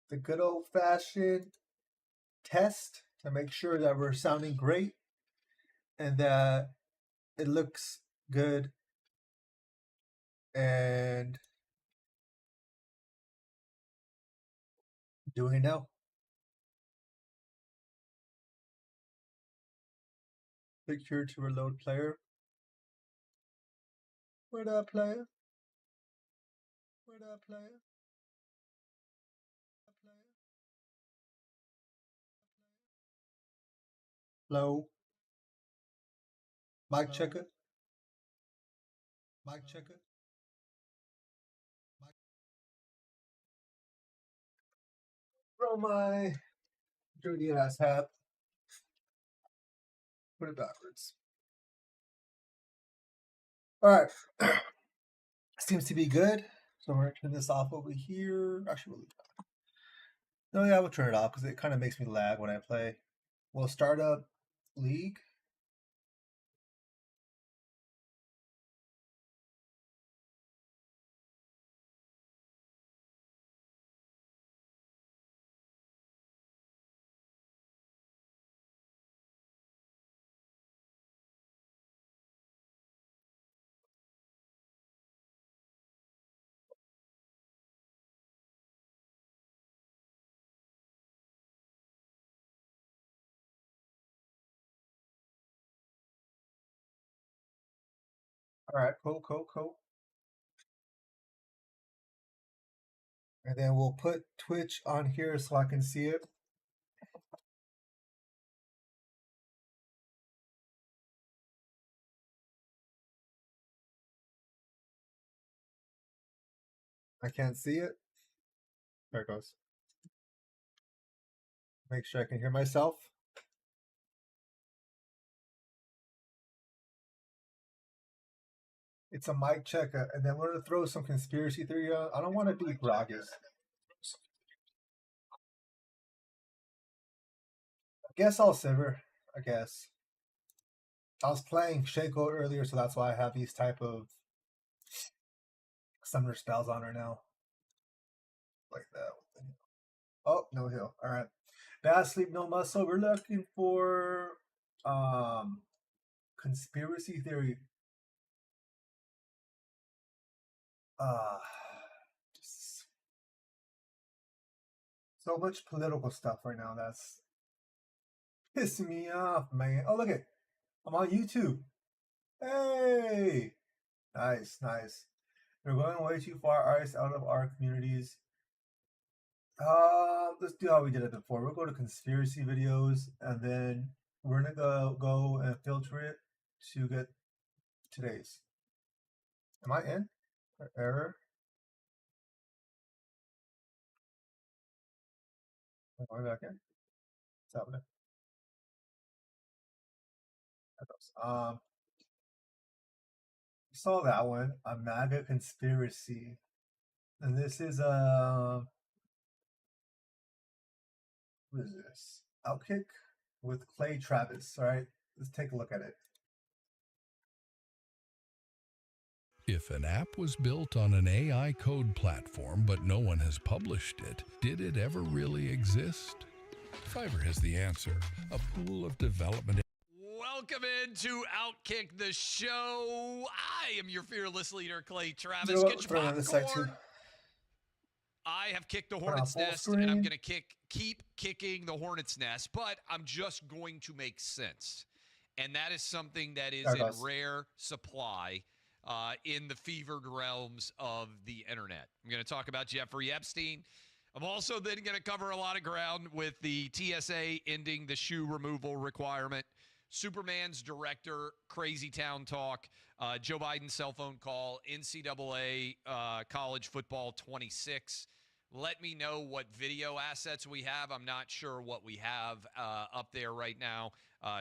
the good old-fashioned test to make sure that we're sounding great and that it looks good and doing it now. Click here to reload player. Where that player? Where that player? Hello. Mic checker. Mic checker. Throw my dirty ass hat. Put it backwards. All right. Seems to be good. So we're going to turn this off over here. Actually, no, yeah, we'll turn it off because it kind of makes me lag when I play. We'll start up League. All right, cool. And then we'll put Twitch on here so I can see it. I can't see it. There it goes. Make sure I can hear myself. It's a mic check, and then we're gonna throw some conspiracy theory on. I don't want to be groggy. I guess I'll simmer. I guess. I was playing Shaco earlier, so that's why I have these type of summoner spells on right now. Like that. Oh, no heal. All right. Bad sleep, no muscle. We're looking for conspiracy theory. Just so much political stuff right now that's pissing me off, man. Oh, look it. I'm on YouTube. Hey. Nice. We're going way too far, artists out of our communities. Let's do how we did it before. We'll go to conspiracy videos, and then we're gonna go and filter it to get today's. Am I in? Error. Am I back in? What's happening? Saw that one. A MAGA conspiracy, and this is what is this? Outkick with Clay Travis. All right, let's take a look at it. If an app was built on an AI code platform but no one has published it, did it ever really exist? Fiverr has the answer. A pool of development. Welcome into Outkick the show. I am your fearless leader, Clay Travis. You know Get your popcorn. I have kicked the Hornet's Nest, and I'm going to keep kicking the Hornet's Nest, but I'm just going to make sense. And that is something that is in rare supply in the fevered realms of the internet. I'm going to talk about Jeffrey Epstein. I'm also then going to cover a lot of ground with the TSA ending the shoe removal requirement, Superman's director, Crazy Town Talk, Joe Biden's cell phone call, NCAA college football 26. Let me know what video assets we have. I'm not sure what we have up there right now.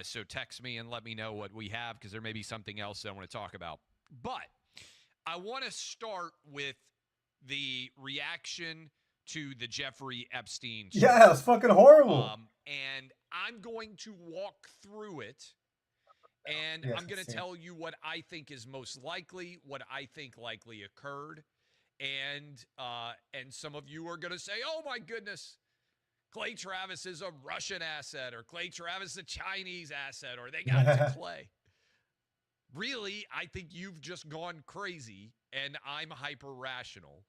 So text me and let me know what we have, because there may be something else that I want to talk about. But I want to start with the reaction to the Jeffrey Epstein story. Yeah, it's fucking horrible. And I'm going to walk through it, and I'm going to tell you what I think is most likely, what I think likely occurred, And some of you are going to say, oh my goodness, Clay Travis is a Russian asset, or Clay Travis is a Chinese asset, or they got it to Clay. Really, I think you've just gone crazy, and I'm hyper-rational.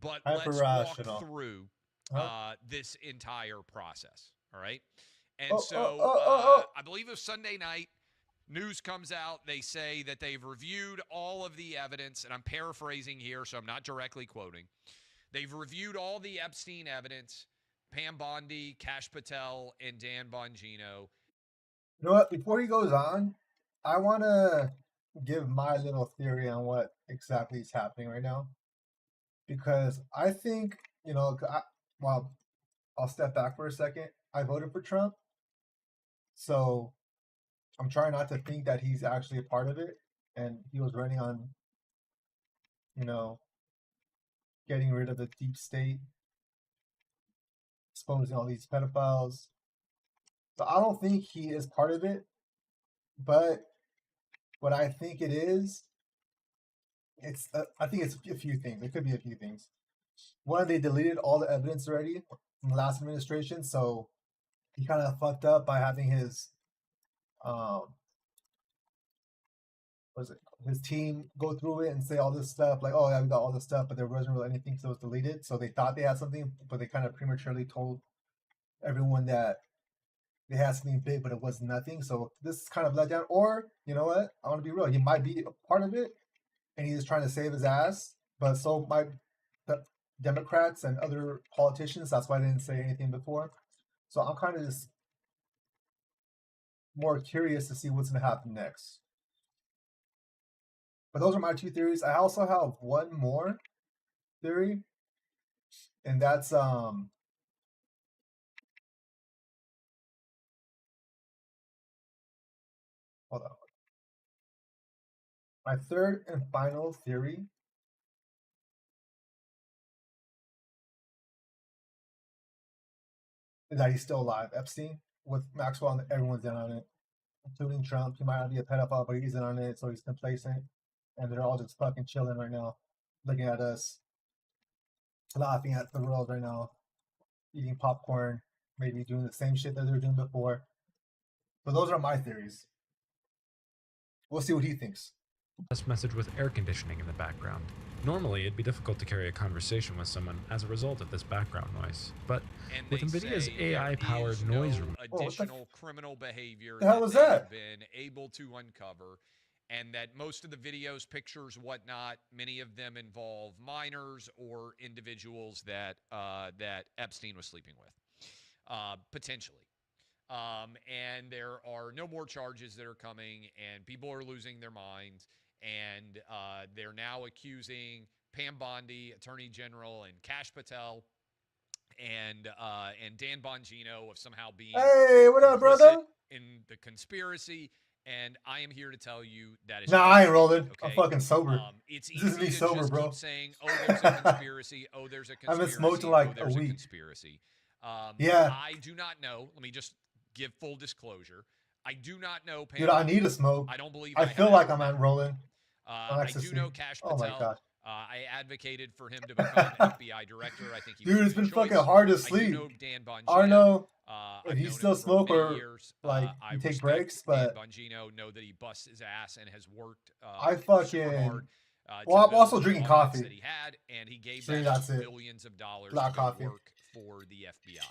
But let's walk through this entire process, all right? And I believe it was Sunday night, news comes out. They say that they've reviewed all of the evidence, and I'm paraphrasing here, so I'm not directly quoting. They've reviewed all the Epstein evidence, Pam Bondi, Kash Patel, and Dan Bongino. You know what? Before he goes on, I want to give my little theory on what exactly is happening right now. Because I think, well, I'll step back for a second. I voted for Trump. So I'm trying not to think that he's actually a part of it. And he was running on, getting rid of the deep state, exposing all these pedophiles. So I don't think he is part of it. But what I think it is, I think it's a few things. It could be a few things. One, they deleted all the evidence already from the last administration, so he kind of fucked up by having his his team go through it and say all this stuff, like, oh yeah, we got all this stuff, but there wasn't really anything, so it was deleted. So they thought they had something, but they kind of prematurely told everyone that they had something big, but it was nothing. So this is kind of let down. Or, you know what? I want to be real. He might be a part of it, and he's trying to save his ass, but so might the Democrats and other politicians. That's why I didn't say anything before. So I'm kind of just more curious to see what's going to happen next. But those are my two theories. I also have one more theory, and that's hold on. My third and final theory is that he's still alive. Epstein, with Maxwell, and everyone's in on it, including Trump. He might not be a pedophile, but he's in on it, so he's complacent. And they're all just fucking chilling right now, looking at us, laughing at the world right now, eating popcorn, maybe doing the same shit that they were doing before. But those are my theories. We'll see what he thinks. This message with air conditioning in the background. Normally, it'd be difficult to carry a conversation with someone as a result of this background noise. But with NVIDIA's AI-powered noise additional criminal behavior the hell was that? They've been able to uncover, and that most of the videos, pictures, whatnot, many of them involve minors or individuals that that Epstein was sleeping with, potentially. And there are no more charges that are coming, and people are losing their minds. And they're now accusing Pam Bondi, Attorney General, and Kash Patel, and Dan Bongino of somehow being what up, brother? In the conspiracy. And I am here to tell you that is I ain't rolling. Okay? I'm fucking sober. It's easy to be sober, just bro. Keep saying, oh, there's a conspiracy. Oh, there's a conspiracy. I've been smoking like there's a week. Conspiracy. Yeah. I do not know. Let me just give full disclosure. I do not know Pam. Dude, I need to smoke. I don't believe. I feel like I'm not rolling. I do know Kash Patel. Oh my God. I advocated for him to become FBI director. I think he Dude, it's been fucking hard to sleep. I do know Dan Bongino. I don't know if you still smoke or years. like you take breaks, but Dan Bongino know that he busts his ass and has worked. I fucking hard, well, I'm also drinking coffee. That he had, and he gave back billions of dollars Black to coffee. Work for the FBI.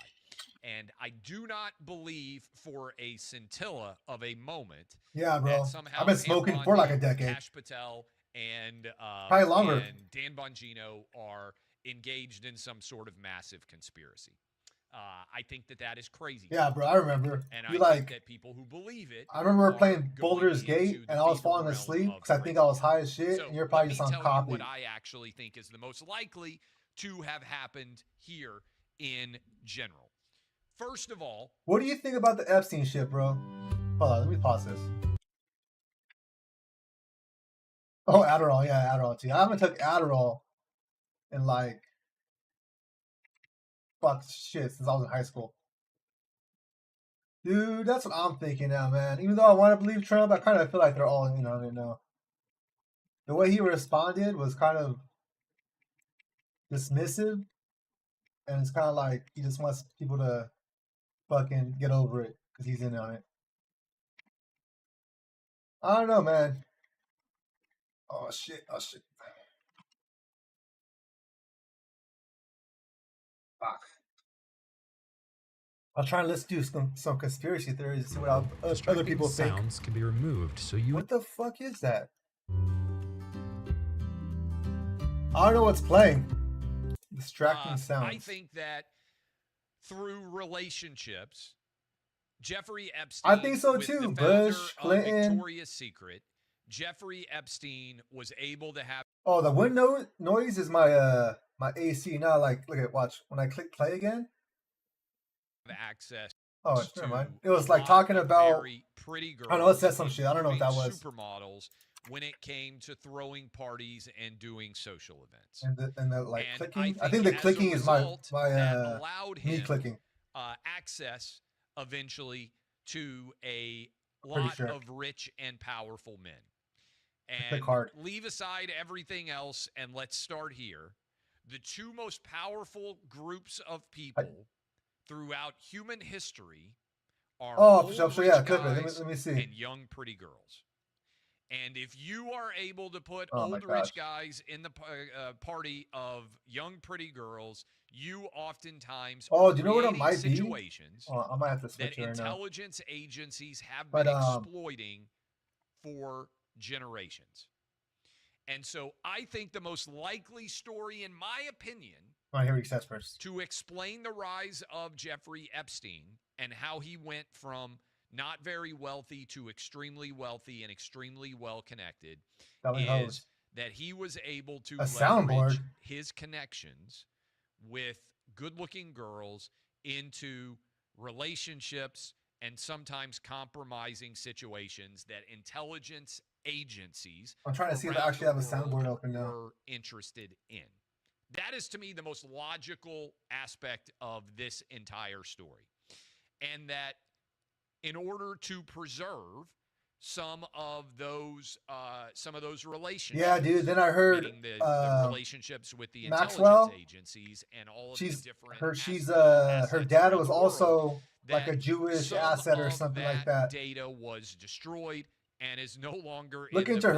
And I do not believe for a scintilla of a moment. Yeah, bro. I've been smoking for like a decade. Kash Patel and probably longer. And Dan Bongino are engaged in some sort of massive conspiracy. I think that is crazy. Yeah, bro. I remember. And I think that people who believe it. I remember playing Boulder's Gate, and I was falling asleep because I think I was high as shit, and you're probably just on copy. What I actually think is the most likely to have happened here in general. First of all, what do you think about the Epstein shit, bro? Hold on, let me pause this. Oh, Adderall, yeah, Adderall too. I haven't took Adderall in like shit since I was in high school. Dude, that's what I'm thinking now, man. Even though I want to believe Trump, I kind of feel like they're all in on it now. The way he responded was kind of dismissive, and it's kind of like he just wants people to fucking get over it because he's in on it. I don't know, man. Oh shit! Oh shit! Fuck. I'll try and let's do some conspiracy theories to see what other people think. Sounds can be removed, so you. What the fuck is that? I don't know what's playing. Distracting sounds. I think that through relationships, Jeffrey Epstein. I think so too. Bush, Clinton. Victoria's Secret. Jeffrey Epstein was able to have. Oh, the wind noise is my my AC now. Like, look at watch when I click play again. Access. Oh, never mind. It was like talking about very pretty girls. I don't know. It said some shit. I don't know what that was. Supermodels when it came to throwing parties and doing social events. And the like clicking. I think the clicking is my allowed him me clicking. Access eventually to a lot of rich and powerful men. And leave aside everything else and let's start here. The two most powerful groups of people throughout human history are old rich guys let me see. and young pretty girls. And if you are able to put old rich guys in the party of young pretty girls, you oftentimes do you know what it might situations be? I might have to switch that right intelligence agencies have been exploiting for generations. And so I think the most likely story, in my opinion, here he says first, to explain the rise of Jeffrey Epstein and how he went from not very wealthy to extremely wealthy and extremely well connected is that he was able to leverage his connections with good-looking girls into relationships and sometimes compromising situations that intelligence agencies I'm trying to see if I actually have a soundboard open now. Were interested in. That is, to me, the most logical aspect of this entire story. And that in order to preserve some of those relationships. Yeah, dude. Then I heard the relationships with the Maxwell, intelligence agencies and all of the different. Her dad was also like a Jewish asset or something like that. Data was destroyed and is no longer. Look in into the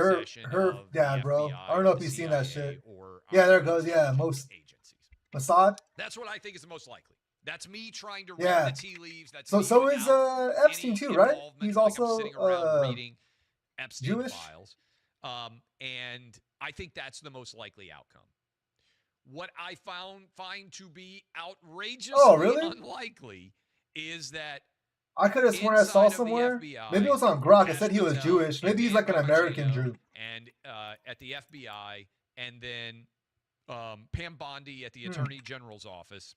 her dad, bro. I don't know if you've seen that shit. Yeah, there it goes. Yeah, most agencies. Mossad. That's what I think is the most likely. That's me trying to read the tea leaves. That's so is Epstein too, right? He's also reading Epstein Jewish files, and I think that's the most likely outcome. What I find to be outrageously unlikely is that I could have sworn I saw somewhere. FBI, maybe it was on Grok. It said he was Jewish. Maybe he's like an American Jew. And at the FBI, and then Pam Bondi at the Attorney General's office.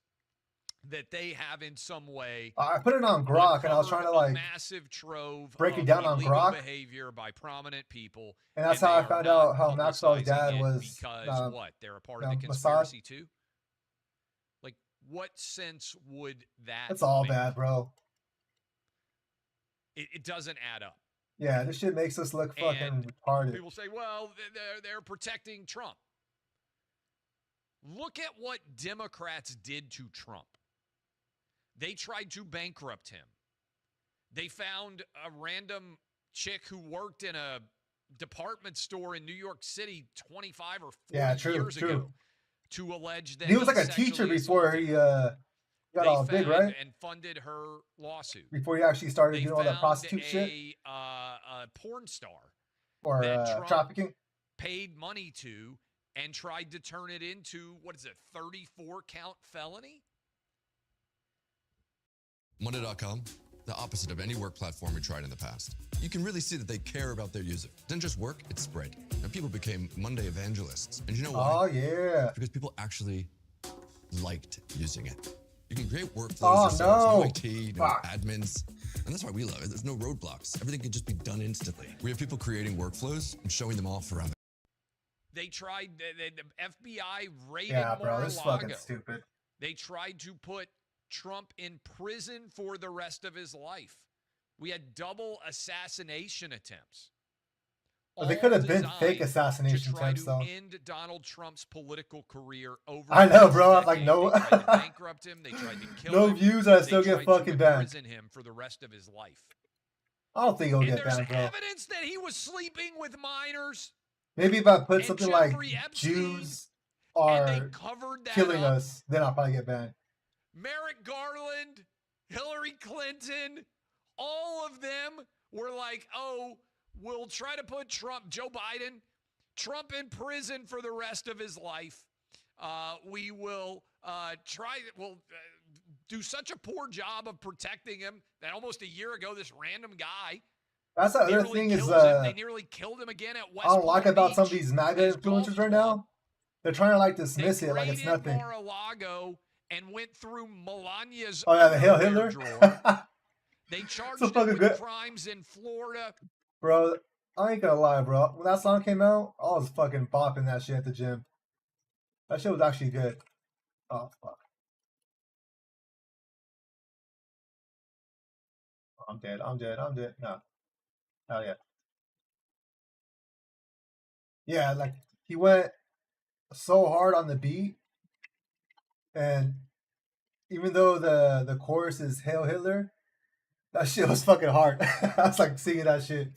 That they have in some way. I put it on Grok, and I was trying to like massive trove break it down on Grok. Behavior by prominent people, and that's how I found out how Maxwell's dad was. Because they're a part of the conspiracy too. Like, what sense would that? It's all make? Bad, bro. It doesn't add up. Yeah, this shit makes us look fucking retarded. People say, "Well, they're protecting Trump." Look at what Democrats did to Trump. They tried to bankrupt him. They found a random chick who worked in a department store in New York City 25 or 40 years ago to allege that he was like a teacher before he got all big, right? And funded her lawsuit. Before he actually started doing all that prostitute shit? A porn star. Or trafficking. Paid money to and tried to turn it into, 34-count felony? Monday.com, the opposite of any work platform we tried in the past. You can really see that they care about their user. It didn't just work, it spread. And people became Monday evangelists. And you know why? Oh, yeah. Because people actually liked using it. You can create workflows yourselves, no IT, no admins. And that's why we love it. There's no roadblocks. Everything can just be done instantly. We have people creating workflows and showing them off around. They tried, the FBI raided Mar-a-Lago. Yeah, bro, this is fucking stupid. They tried to put Trump in prison for the rest of his life. We had double assassination attempts They could have been fake assassination to try attempts, to though. end Donald Trump's political career over. I know, bro. I'm like, no. They tried to bankrupt him. They tried to kill no him. views, I still get fucking banned. Imprison him for the rest of his life. I don't think he'll get there's banned, bro. evidence that he was sleeping with minors. Maybe if I put something like Epstein, Jews are killing us, then I'll probably get banned. Merrick Garland, Hillary Clinton, all of them were like, oh, we'll try to put Joe Biden, Trump in prison for the rest of his life. We will do such a poor job of protecting him that almost a year ago, this random guy. That's the other thing is they nearly killed him again at West I don't like Palm about Beach, some of these MAGA influencers right now. They're trying to like dismiss it like it's nothing. Mar-a-Lago and went through Melania's the Hail Hitler drawer. They charged him with crimes in Florida. Bro, I ain't gonna lie, bro. When that song came out, I was fucking bopping that shit at the gym. That shit was actually good. Oh, fuck. I'm dead. No. Hell yeah. Yeah, like, he went so hard on the beat, and even though the chorus is Hail Hitler, that shit was fucking hard. I was like singing that shit.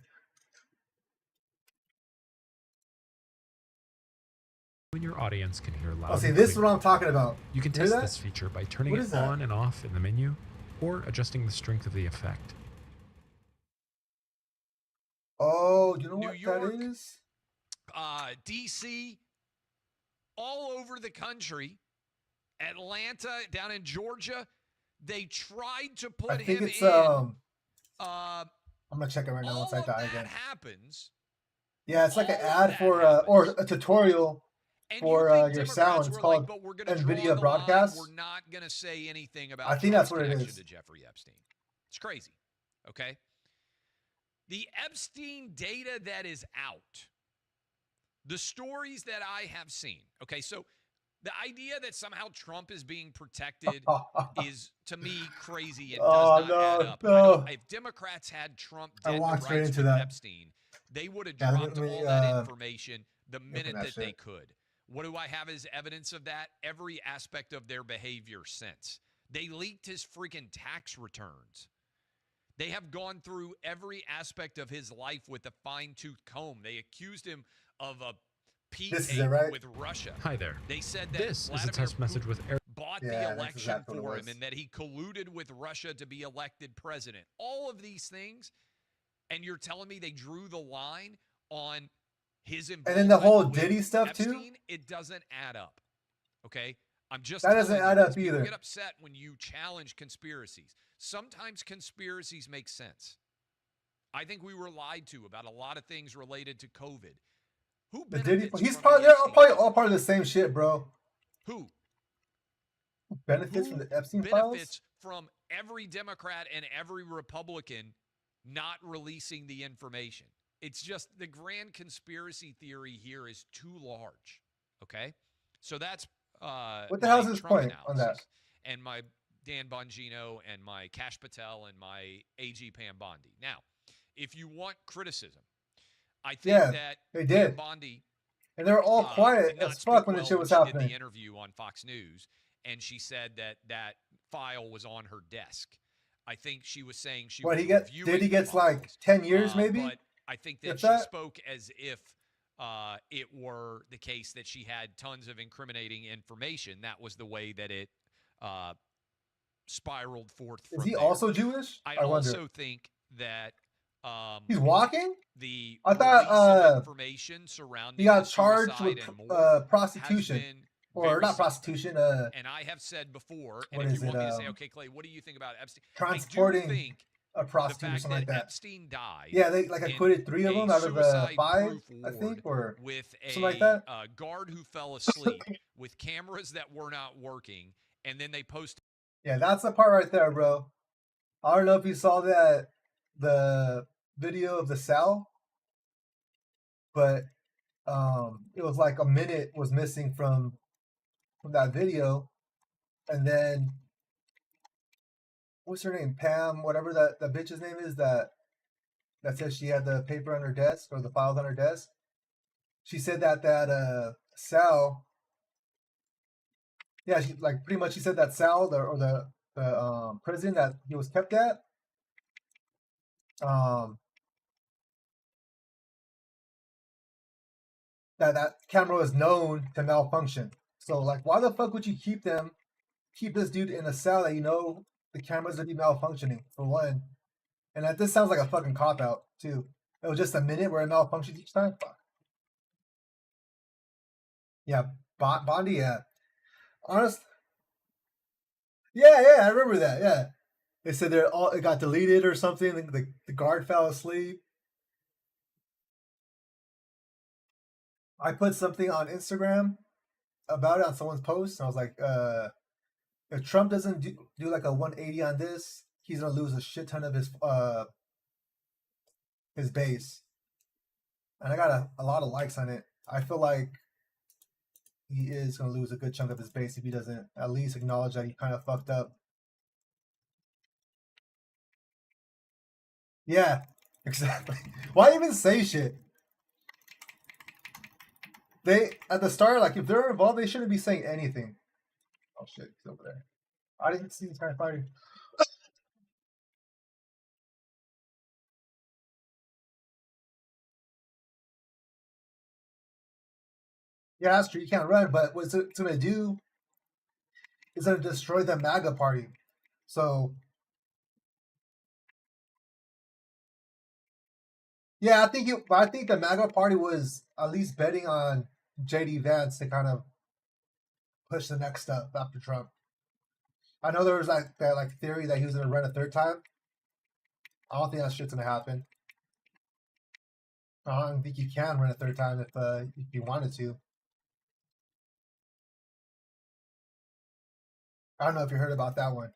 When your audience can hear loud. Oh, see, this is what I'm talking about. You can test this feature by turning it on and off in the menu, or adjusting the strength of the effect. Oh, you know what that is? DC, all over the country, Atlanta, down in Georgia, they tried to put him in. I'm gonna check it right now once I die again. Happens. Yeah, it's like an ad for or a tutorial for your sound. It's called NVIDIA Broadcast. We're not gonna say anything about. I think that's what it is. To Jeffrey Epstein. It's crazy. Okay. The Epstein data that is out, the stories that I have seen. Okay, so the idea that somehow Trump is being protected is, to me, crazy and does not add up. No. If Democrats had Trump dead to rights with Epstein, they would have dropped all that information the minute that they could. What do I have as evidence of that? Every aspect of their behavior since. They leaked his freaking tax returns. They have gone through every aspect of his life with a fine-tooth comb. They accused him of a P8 with Russia. Hi there. They said that this is a test message with Eric. Bought the election for him and that he colluded with Russia to be elected president. All of these things, and you're telling me they drew the line on his involvement. And then the whole Diddy stuff Epstein, too? It doesn't add up. Okay? That doesn't add up either. People get upset when you challenge conspiracies. Sometimes conspiracies make sense. I think we were lied to about a lot of things related to COVID. Who benefits? They're probably all part of the same shit, bro. Who benefits from the Epstein files? Benefits from every Democrat and every Republican not releasing the information. It's just the grand conspiracy theory here is too large. Okay, so that's what the hell is his point on that? And my Dan Bongino and my Kash Patel and my AG Pam Bondi. Now, if you want criticism, I think that they did. Pam Bondi, and they were all quiet as fuck when the shit was happening. She did the interview on Fox News, and she said that file was on her desk. I think she was saying she was reviewing did he get like 10 years maybe? But I think that she spoke as if it were the case that she had tons of incriminating information. That was the way that it spiraled forth. Is he also Jewish? I also think that he's walking. I thought information surrounding he got charged with prostitution, or not prostitution. And I have said before, and if you want me to say, okay, Clay, what do you think about Epstein? Transporting a prostitute or something like that. Epstein died. Yeah, they acquitted 3 of them out of the 5, I think, or with something like that. Guard who fell asleep with cameras that were not working, and then they posted. Yeah, that's the part right there, bro. I don't know if you saw the video of the cell, but it was like a minute was missing from that video, and then what's her name, Pam, whatever that bitch's name is, that that said she had the paper on her desk or the files on her desk. She said that cell. Yeah, she like pretty much. She said that cell or the prison that he was kept at. That camera was known to malfunction. So like, why the fuck would you keep this dude in a cell that you know the cameras would be malfunctioning for one, and that this sounds like a fucking cop out too. It was just a minute where it malfunctions each time. Fuck. Yeah, Bondi. Yeah, honest. Yeah, I remember that. Yeah, they said it got deleted or something. The guard fell asleep. I put something on Instagram about it on someone's post, and I was like, if Trump doesn't do like a 180 on this, he's gonna lose a shit ton of his base. And I got a lot of likes on it. I feel like he is gonna lose a good chunk of his base if he doesn't at least acknowledge that he kind of fucked up. Yeah, exactly. Why even say shit? They at the start, like if they're involved, they shouldn't be saying anything. Oh shit, he's over there. I didn't see him trying to fight him. Yeah, that's true. You can't run, but what it's gonna do is gonna destroy the MAGA party. So yeah, I think the MAGA party was at least betting on JD Vance to kind of push the next step after Trump. I know there was like that theory that he was gonna run a third time. I don't think that shit's gonna happen. I don't think you can run a third time if you wanted to. I don't know if you heard about that one.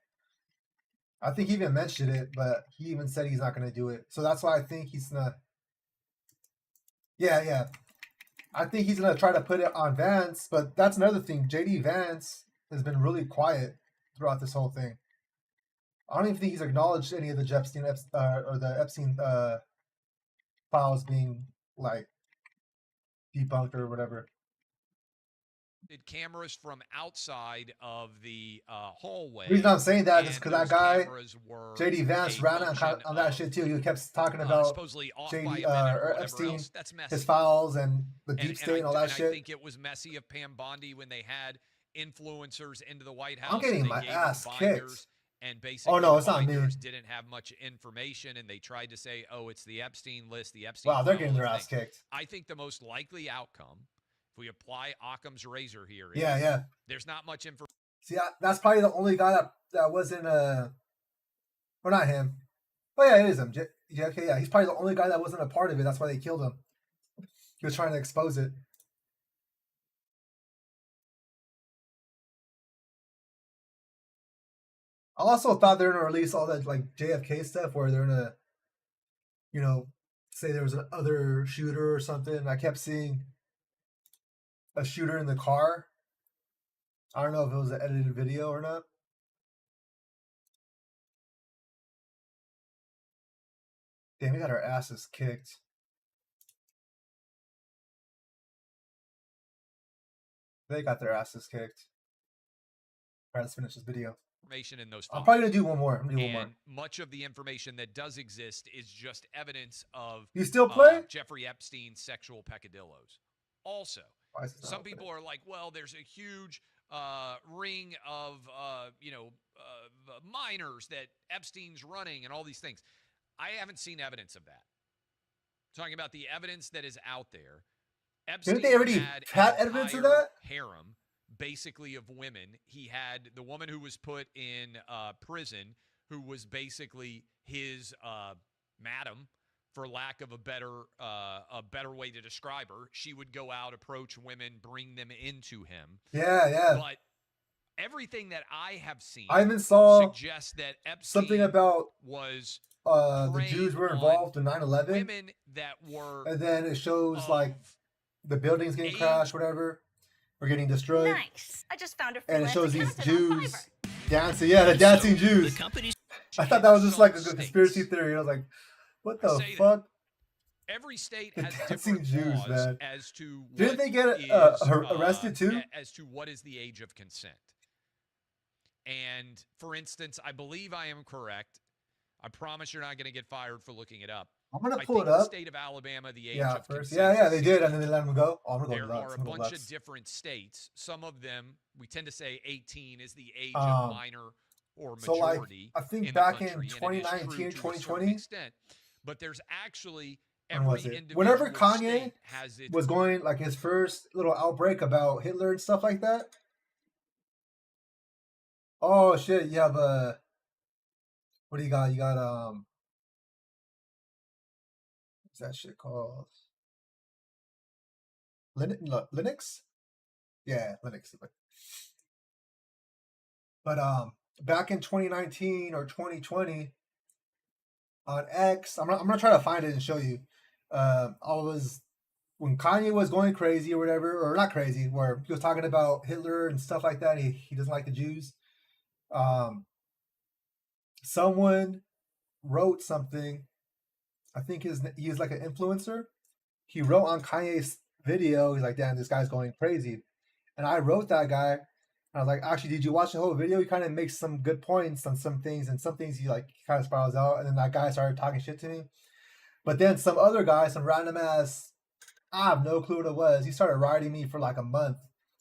I think he even mentioned it, but he even said he's not gonna do it. So that's why I think he's gonna. Yeah. I think he's gonna try to put it on Vance, but that's another thing. JD Vance has been really quiet throughout this whole thing. I don't even think he's acknowledged any of the Epstein files being like debunked or whatever. Cameras from outside of the hallway. The reason I'm saying that is because that guy, JD Vance, ran on that shit too. He kept talking about supposedly JD or Epstein, his files and the deep state and all that shit. I think it was messy of Pam Bondi when they had influencers into the White House. I'm getting my ass kicked. And basically, it's not me. Didn't have much information, and they tried to say, "Oh, it's the Epstein list." The Epstein. Wow, they're getting their ass kicked. I think the most likely outcome, if we apply Occam's razor here, is yeah, there's not much information. See, that's probably the only guy that wasn't well, not him. Oh yeah, it is him. JFK. Yeah, he's probably the only guy that wasn't a part of it. That's why they killed him. He was trying to expose it. I also thought they were gonna release all that like JFK stuff where they're gonna, say there was another shooter or something. I kept seeing a shooter in the car. I don't know if it was an edited video or not. Damn, we got our asses kicked. They got their asses kicked. All right, let's finish this video. Information in those. I'm probably gonna do one more. I'm gonna do one more. Much of the information that does exist is just evidence of you still play Jeffrey Epstein's sexual peccadillos. Also, some people are like, well, there's a huge ring of minors that Epstein's running and all these things. I haven't seen evidence of that. Talking about the evidence that is out there. Didn't they already had evidence of that? Harem, basically, of women. He had the woman who was put in prison, who was basically his madam, for lack of a better way to describe her. She would go out, approach women, bring them into him. Yeah. But everything that I have seen, I even saw suggests that Epstein something about was the Jews were involved in 9/11. Women that were, and then it shows like the buildings getting crashed, whatever, or getting destroyed. Nice. I just found a and it shows these Jews dancing. Yeah, the dancing Jews. I thought that was just like a conspiracy theory. I was like, What the fuck? Every state has different Jews, laws man. as to what Didn't they get arrested too? As to what is the age of consent. And for instance, I believe I am correct. I promise you're not going to get fired for looking it up. I'm going to pull it up. The state of Alabama, the age of first. consent. Yeah, they did, and then they let them go. Oh, there are a bunch of different states. Some of them, we tend to say 18 is the age of minor or majority. So, I think back in 2019, 2020. Extent, but there's actually every individual whenever Kanye state has its was going, like, his first little outbreak about Hitler and stuff like that. Oh, shit, you have a... What do you got? You got, what's that shit called? Linux? Yeah, Linux. But back in 2019 or 2020 on X, I'm gonna try to find it and show you. When Kanye was going crazy or whatever, or not crazy, where he was talking about Hitler and stuff like that. He doesn't like the Jews. Someone wrote something. I think he is like an influencer. He wrote on Kanye's video. He's like, damn, this guy's going crazy. And I wrote that guy. And I was like, actually, did you watch the whole video? He kind of makes some good points on some things, and some things he like kind of spirals out. And then that guy started talking shit to me. But then some other guy, some random ass, I have no clue what it was. He started writing me for like a month.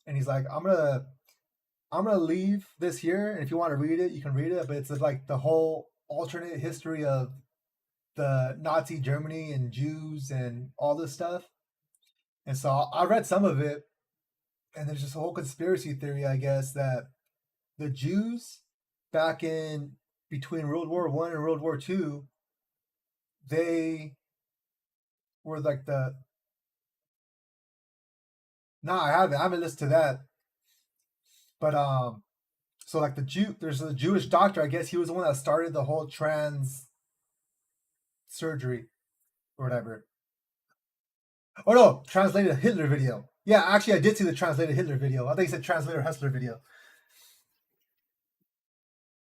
And he's like, I'm gonna leave this here, and if you want to read it, you can read it. But it's like the whole alternate history of the Nazi Germany and Jews and all this stuff. And so I read some of it, and there's just a whole conspiracy theory, I guess, that the Jews back in between World War I and World War II, they were like the... No, I haven't listened to that. But so like there's a Jewish doctor, I guess he was the one that started the whole trans surgery or whatever. Oh no, translated Hitler video. Yeah, actually I did see the translated Hitler video. I think he said translated Hustler video.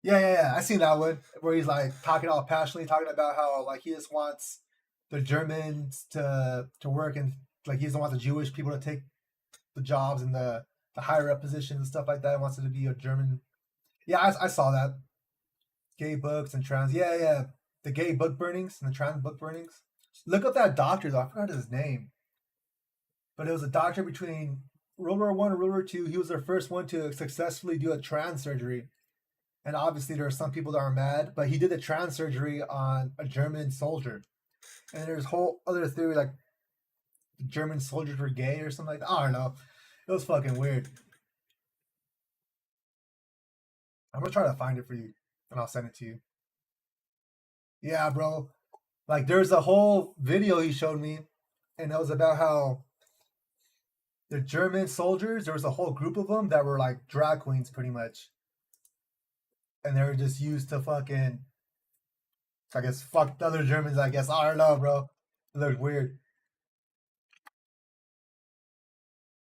Yeah. I seen that one where he's like talking all passionately, talking about how like he just wants the Germans to work, and like he doesn't want the Jewish people to take the jobs and the higher up positions and stuff like that. He wants it to be a German. Yeah, I saw that. Gay books and trans. Yeah. The gay book burnings and the trans book burnings. Look up that doctor though. I forgot his name. But it was a doctor between World War I and World War II. He was the first one to successfully do a trans surgery. And obviously there are some people that are mad, but he did the trans surgery on a German soldier. And there's whole other theory like German soldiers were gay or something like that. I don't know. It was fucking weird. I'm gonna try to find it for you, and I'll send it to you. Yeah, bro. Like, there's a whole video he showed me, and it was about how the German soldiers, there was a whole group of them that were like drag queens, pretty much. And they were just used to fucking, I guess, fuck the other Germans, I guess. I don't know, bro. It looked weird.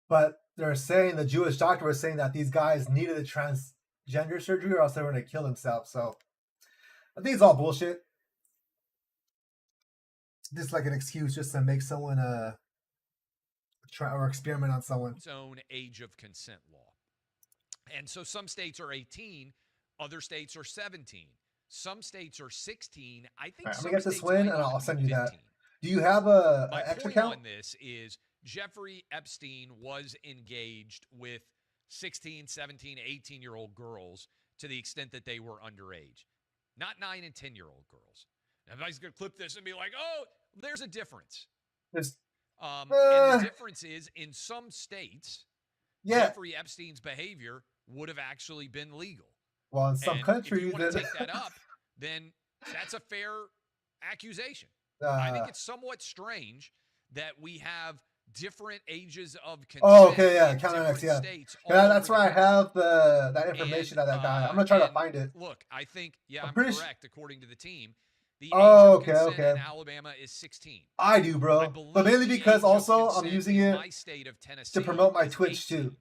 But they're saying, the Jewish doctor was saying that these guys needed a transgender surgery or else they were going to kill themselves. So I think it's all bullshit. Just like an excuse just to make someone try or experiment on someone. Its own age of consent law. And so some states are 18, other states are 17. Some states are 16. I think right, some I'm gonna get this win and I'll send you 15. That. Do you have an extra point account? On this is Jeffrey Epstein was engaged with 16, 17, 18-year-old girls to the extent that they were underage. Not 9 and 10-year-old girls. Now, everybody's going to clip this and be like, oh, there's a difference. And the difference is, in some states, Jeffrey Epstein's behavior would have actually been legal. Well, in some countries, if you want to take that up, then that's a fair accusation. I think it's somewhat strange that we have different ages of consent. Oh, okay, yeah, Counter X, yeah. That's where I country. have that information of that guy. I'm gonna try to find it. Look, I think, I'm correct according to the team. The age of consent in Alabama is 16. I do, bro. But mainly because also I'm using it to promote my Twitch 18. Too.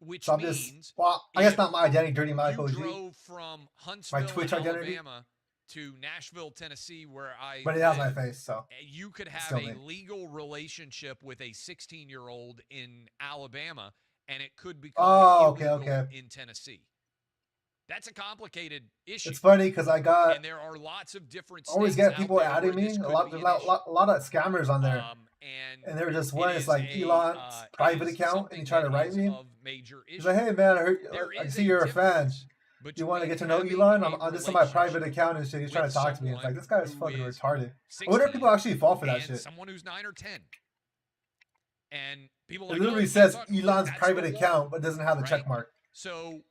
Which so means, I guess not my identity, Dirty Mike OG. Drove from Huntsville, my Twitch identity. Alabama, to Nashville, Tennessee, where I But he has my face, so you could have a legal relationship with a 16-year-old in Alabama, and it could become illegal in Tennessee. That's a complicated issue. It's funny because I got and there are lots of different. Always get people adding me. A lot of scammers on there, and they're just one. It's like Elon's private account, and he tried to write me. He's like, "Hey man, I see you're a fan. You want to get to know Elon? I'm just on my private account and shit. He's trying to talk to me. It's like, this guy is fucking retarded. I wonder if people actually fall for that shit. Someone who's 9 or 10. And people it literally says Elon's private account, but doesn't have the check mark. So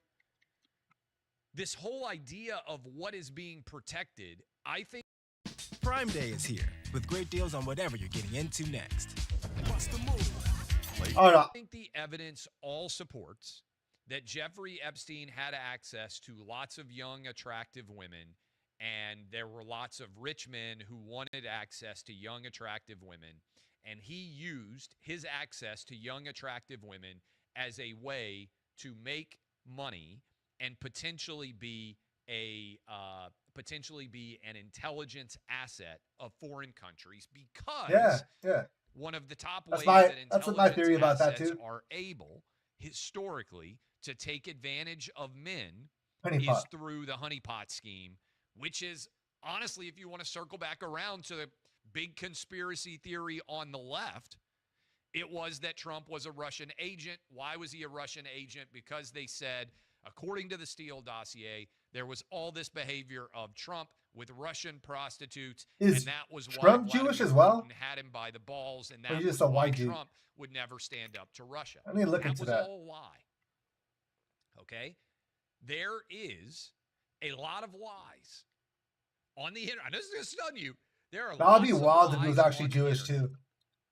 this whole idea of what is being protected, I think Prime Day is here with great deals on whatever you're getting into next. What's the move? I think the evidence all supports that Jeffrey Epstein had access to lots of young, attractive women, and there were lots of rich men who wanted access to young, attractive women, and he used his access to young, attractive women as a way to make money and potentially be an intelligence asset of foreign countries, because one of the top ways that intelligence assets are able historically to take advantage of men is through the honeypot scheme, which is, honestly, if you want to circle back around to the big conspiracy theory on the left, it was that Trump was a Russian agent. Why was he a Russian agent? Because they said, according to the Steele dossier, there was all this behavior of Trump with Russian prostitutes, and that was Trump why Jewish as well? Putin had him by the balls, and that was why Trump would never stand up to Russia. I need to look into that. That was all a lie. Okay? There is a lot of lies on the internet. This is going to stun you. There are that would be wild if he was actually Jewish too.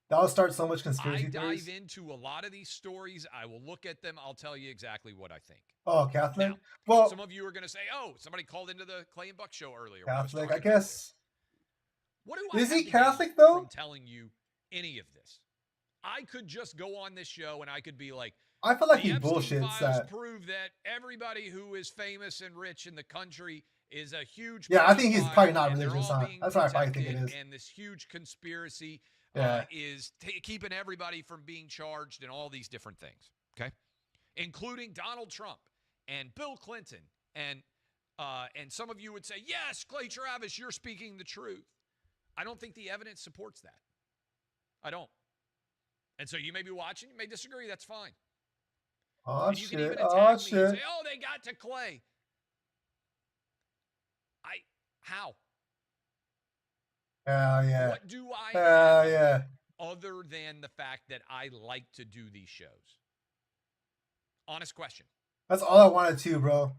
That would start so much conspiracy theories. I dive into a lot of these stories. I will look at them. I'll tell you exactly what I think. Oh, Catholic? Now, well, some of you are going to say, oh, somebody called into the Clay and Buck show earlier. Catholic, I guess. What do I Is he Catholic, though? From telling you any of this? I could just go on this show and I could be like, I feel like he bullshits that. Prove that everybody who is famous and rich in the country is a huge. Yeah, I think he's probably not religious. Huh? That's what I probably think it is. And this huge conspiracy is keeping everybody from being charged and all these different things. Okay, including Donald Trump and Bill Clinton and some of you would say, yes, Clay Travis, you're speaking the truth. I don't think the evidence supports that. I don't. And so you may be watching, you may disagree. That's fine. Oh, and you shit. Can even attack me and say, oh, they got to Clay. How? Hell yeah. What do I have other than the fact that I like to do these shows? Honest question. That's all I wanted to, bro.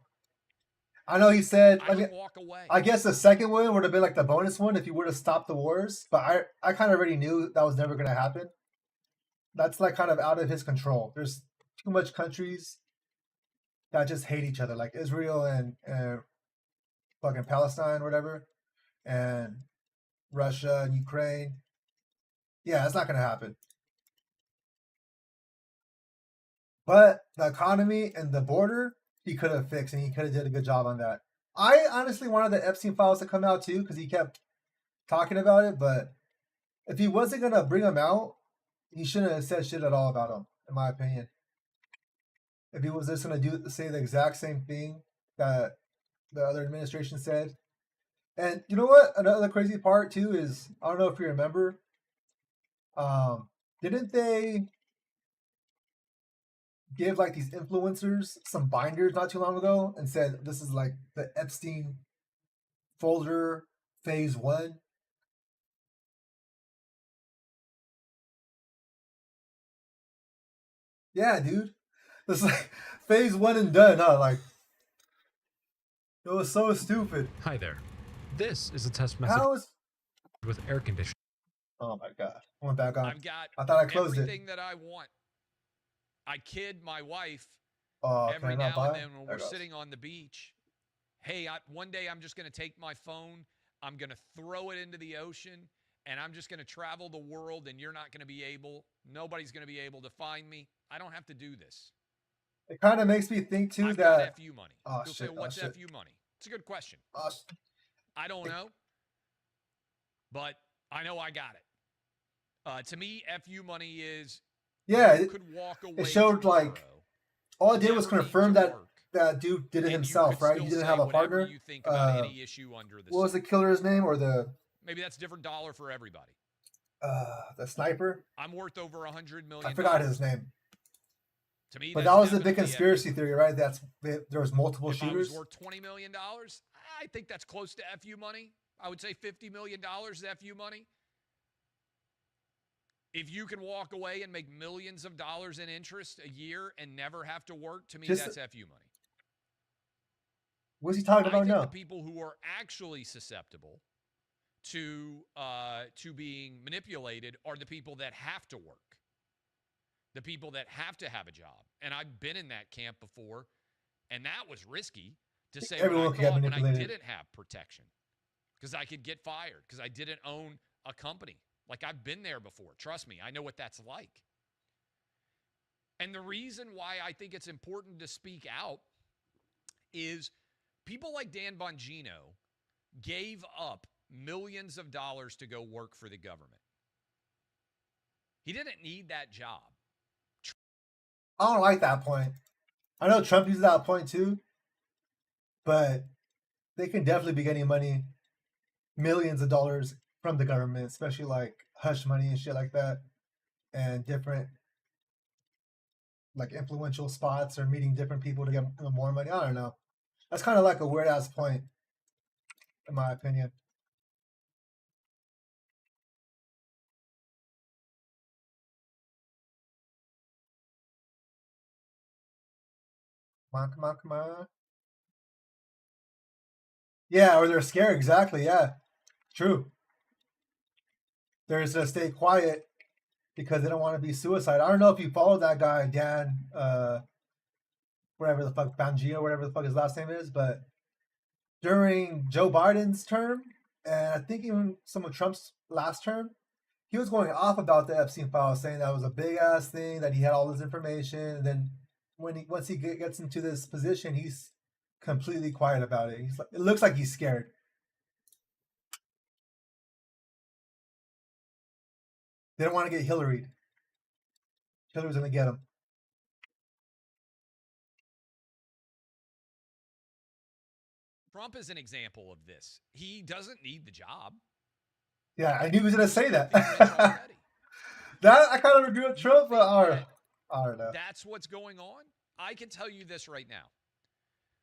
I know he said, I would walk away. I guess the second one would have been like the bonus one if you would have stopped the wars, but I kind of already knew that was never going to happen. That's like kind of out of his control. There's too much countries that just hate each other, like Israel and fucking Palestine, whatever, and Russia and Ukraine. Yeah, it's not going to happen. But the economy and the border, he could have fixed, and he could have did a good job on that. I honestly wanted the Epstein files to come out too, because he kept talking about it. But if he wasn't going to bring them out, he shouldn't have said shit at all about them, in my opinion. If he was just going to say the exact same thing that the other administration said. And you know what? Another crazy part too is, I don't know if you remember, didn't they give like these influencers some binders not too long ago and said this is like the Epstein folder phase 1? Yeah, dude. It's like phase 1 and done, huh? Like, it was so stupid. Hi there. This is a test message with air conditioning. Oh my god. I went back on. I've got I thought I closed everything that I want. I kid my wife Oh, every now and then when we're sitting on the beach. Hey, one day I'm just going to take my phone, I'm going to throw it into the ocean, and I'm just going to travel the world, and nobody's going to be able to find me. I don't have to do this. It kind of makes me think too I've that got FU money. Oh, You'll shit, say, what's shit. FU money? It's a good question. I don't know. But I know I got it. To me, FU money is you could walk away. It showed tomorrow, like all it did was confirm that that dude did it himself, right? He didn't have a partner. You think about any issue under the what was the killer's name or the? Maybe that's a different dollar for everybody. The sniper. I'm worth over $100 million. I forgot his name. To me, but that was the big conspiracy theory, right? There was multiple shooters. I was worth $20 million. I think that's close to FU money. I would say $50 million is FU money. If you can walk away and make millions of dollars in interest a year and never have to work, to me, that's FU money. What's he talking about now? The people who are actually susceptible to being manipulated are the people that have to work, the people that have to have a job. And I've been in that camp before, and that was risky to say what I thought when I didn't have protection because I could get fired because I didn't own a company. Like, I've been there before. Trust me, I know what that's like. And the reason why I think it's important to speak out is people like Dan Bongino gave up millions of dollars to go work for the government. He didn't need that job. I don't like that point. I know Trump uses that point too, but they can definitely be getting money, millions of dollars from the government, especially like hush money and shit like that, and different like influential spots or meeting different people to get more money. I don't know. That's kind of like a weird ass point, in my opinion. Come on. Yeah, or they're scared. Exactly. Yeah, true. They're just gonna stay quiet because they don't want to be suicide. I don't know if you follow that guy, Dan, whatever the fuck, Bongino, whatever the fuck his last name is, but during Joe Biden's term, and I think even some of Trump's last term, he was going off about the Epstein file, saying that was a big ass thing, that he had all this information, and then once he gets into this position, he's completely quiet about it. He's like, it looks like he's scared. They don't want to get Hillary. Hillary's going to get him. Trump is an example of this. He doesn't need the job. Yeah, I knew he was going to say that. That I kind of agree with Trump, but I don't know. That's what's going on. I can tell you this right now.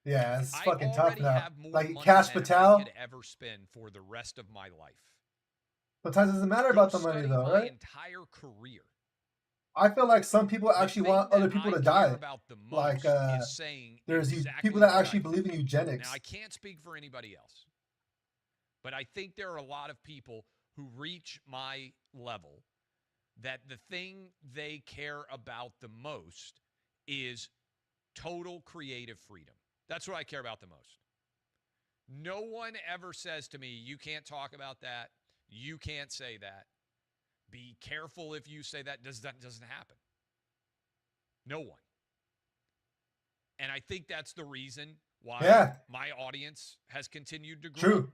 Yeah, it's fucking tough now. Like Cash Patel. I could ever spend for the rest of my life. Sometimes it doesn't matter about the money, though, right? Entire career. I feel like some people actually want other people to die. Like, there's people that actually believe in eugenics. Now, I can't speak for anybody else, but I think there are a lot of people who reach my level that the thing they care about the most is total creative freedom. That's what I care about the most. No one ever says to me, you can't talk about that. You can't say that. Be careful if you say that. That doesn't happen. No one. And I think that's the reason why my audience has continued to grow. True.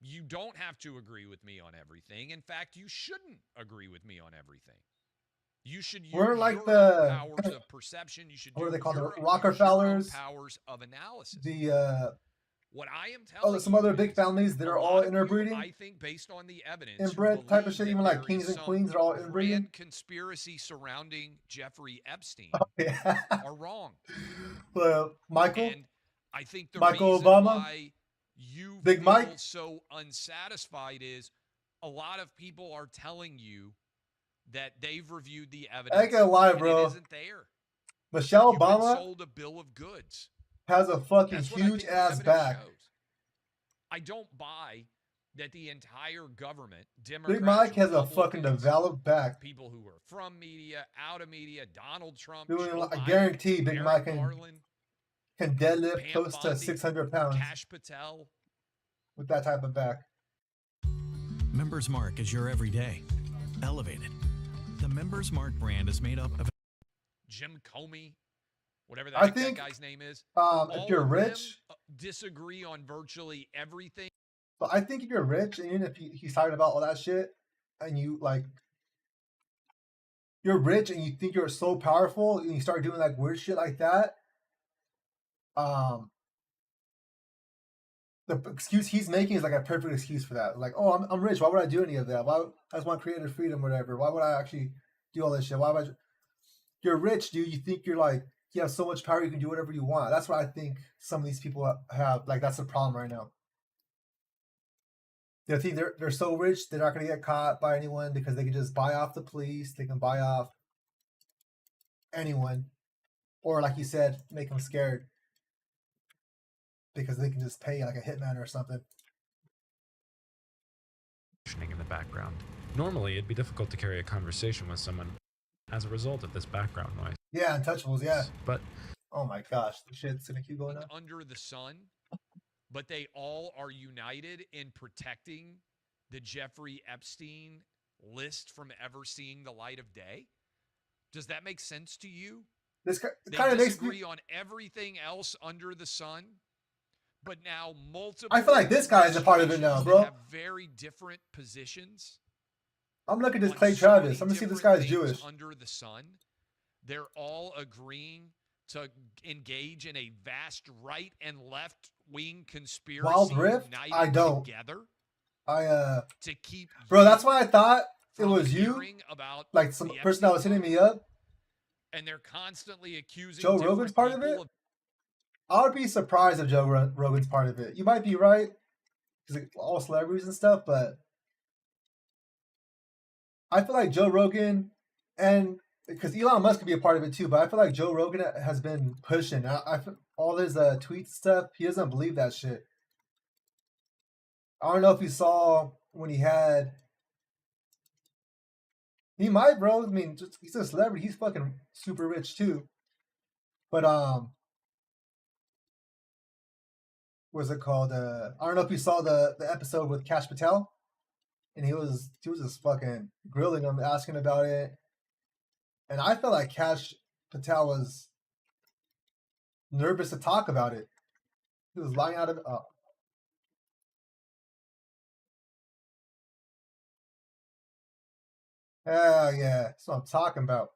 You don't have to agree with me on everything. In fact, you shouldn't agree with me on everything. You should use We're like your powers of perception. You should what are they called? The Rockefellers. Powers of analysis. What I am telling some other big families that are all interbreeding. I think based on the evidence, inbred type of shit, even like kings and queens are all inbreeding. Conspiracy surrounding Jeffrey Epstein are wrong. Michael. And I think the Michael reason Obama, why you Big feel Mike so unsatisfied is a lot of people are telling you that they've reviewed the evidence. I ain't gonna lie, bro. It isn't there. Michelle You've Obama sold a bill of goods. Has a fucking huge ass back. Shows. I don't buy that the entire government, Big Mike has a fucking developed back. People who are from media, out of media, Donald Trump. I guarantee Big Mike can deadlift close to 600 pounds. Cash Patel. With that type of back. Members Mark is your everyday. Elevated. The Members Mark brand is made up of Jim Comey. whatever that guy's name is. If you're rich, disagree on virtually everything. But I think if you're rich, and even if he's talking about all that shit, and you like, you're rich and you think you're so powerful, and you start doing like weird shit like that, the excuse he's making is like a perfect excuse for that. Like, oh, I'm rich. Why would I do any of that? Why I just want creative freedom, whatever. Why would I actually do all this shit? Why would I? You're rich, dude. You think you're like, you have so much power, you can do whatever you want. That's what I think some of these people have. Like, that's the problem right now. They think they're so rich, they're not going to get caught by anyone because they can just buy off the police. They can buy off anyone. Or, like you said, make them scared because they can just pay like a hitman or something. In the background. Normally, it'd be difficult to carry a conversation with someone as a result of this background noise. Yeah, Untouchables, yeah. But oh my gosh, the shit's gonna keep going up. Under the sun, but they all are united in protecting the Jeffrey Epstein list from ever seeing the light of day. Does that make sense to you? This they kind of disagree on everything else under the sun, but now multiple. I feel like this guy is a part of it now, bro. Have very different positions. I'm looking at this Clay Travis. I'm gonna see if this guy's Jewish. Under the sun, they're all agreeing to engage in a vast right and left wing conspiracy. Wild Rift? I don't. Together. To keep. Bro, that's why I thought it was you. About like some person that was hitting me up. And they're constantly accusing Joe Rogan's part of it. I would be surprised if Joe Rogan's part of it. You might be right, because like, all celebrities and stuff, but I feel like Joe Rogan, and because Elon Musk could be a part of it too, but I feel like Joe Rogan has been pushing. All his tweets stuff, he doesn't believe that shit. I don't know if you saw when he had. He might, bro. I mean, he's a celebrity. He's fucking super rich too. But what's it called? I don't know if you saw the episode with Kash Patel, and he was just fucking grilling him, asking about it, and I felt like Kash Patel was nervous to talk about it. He was lying out of it. Hell yeah, that's what I'm talking about.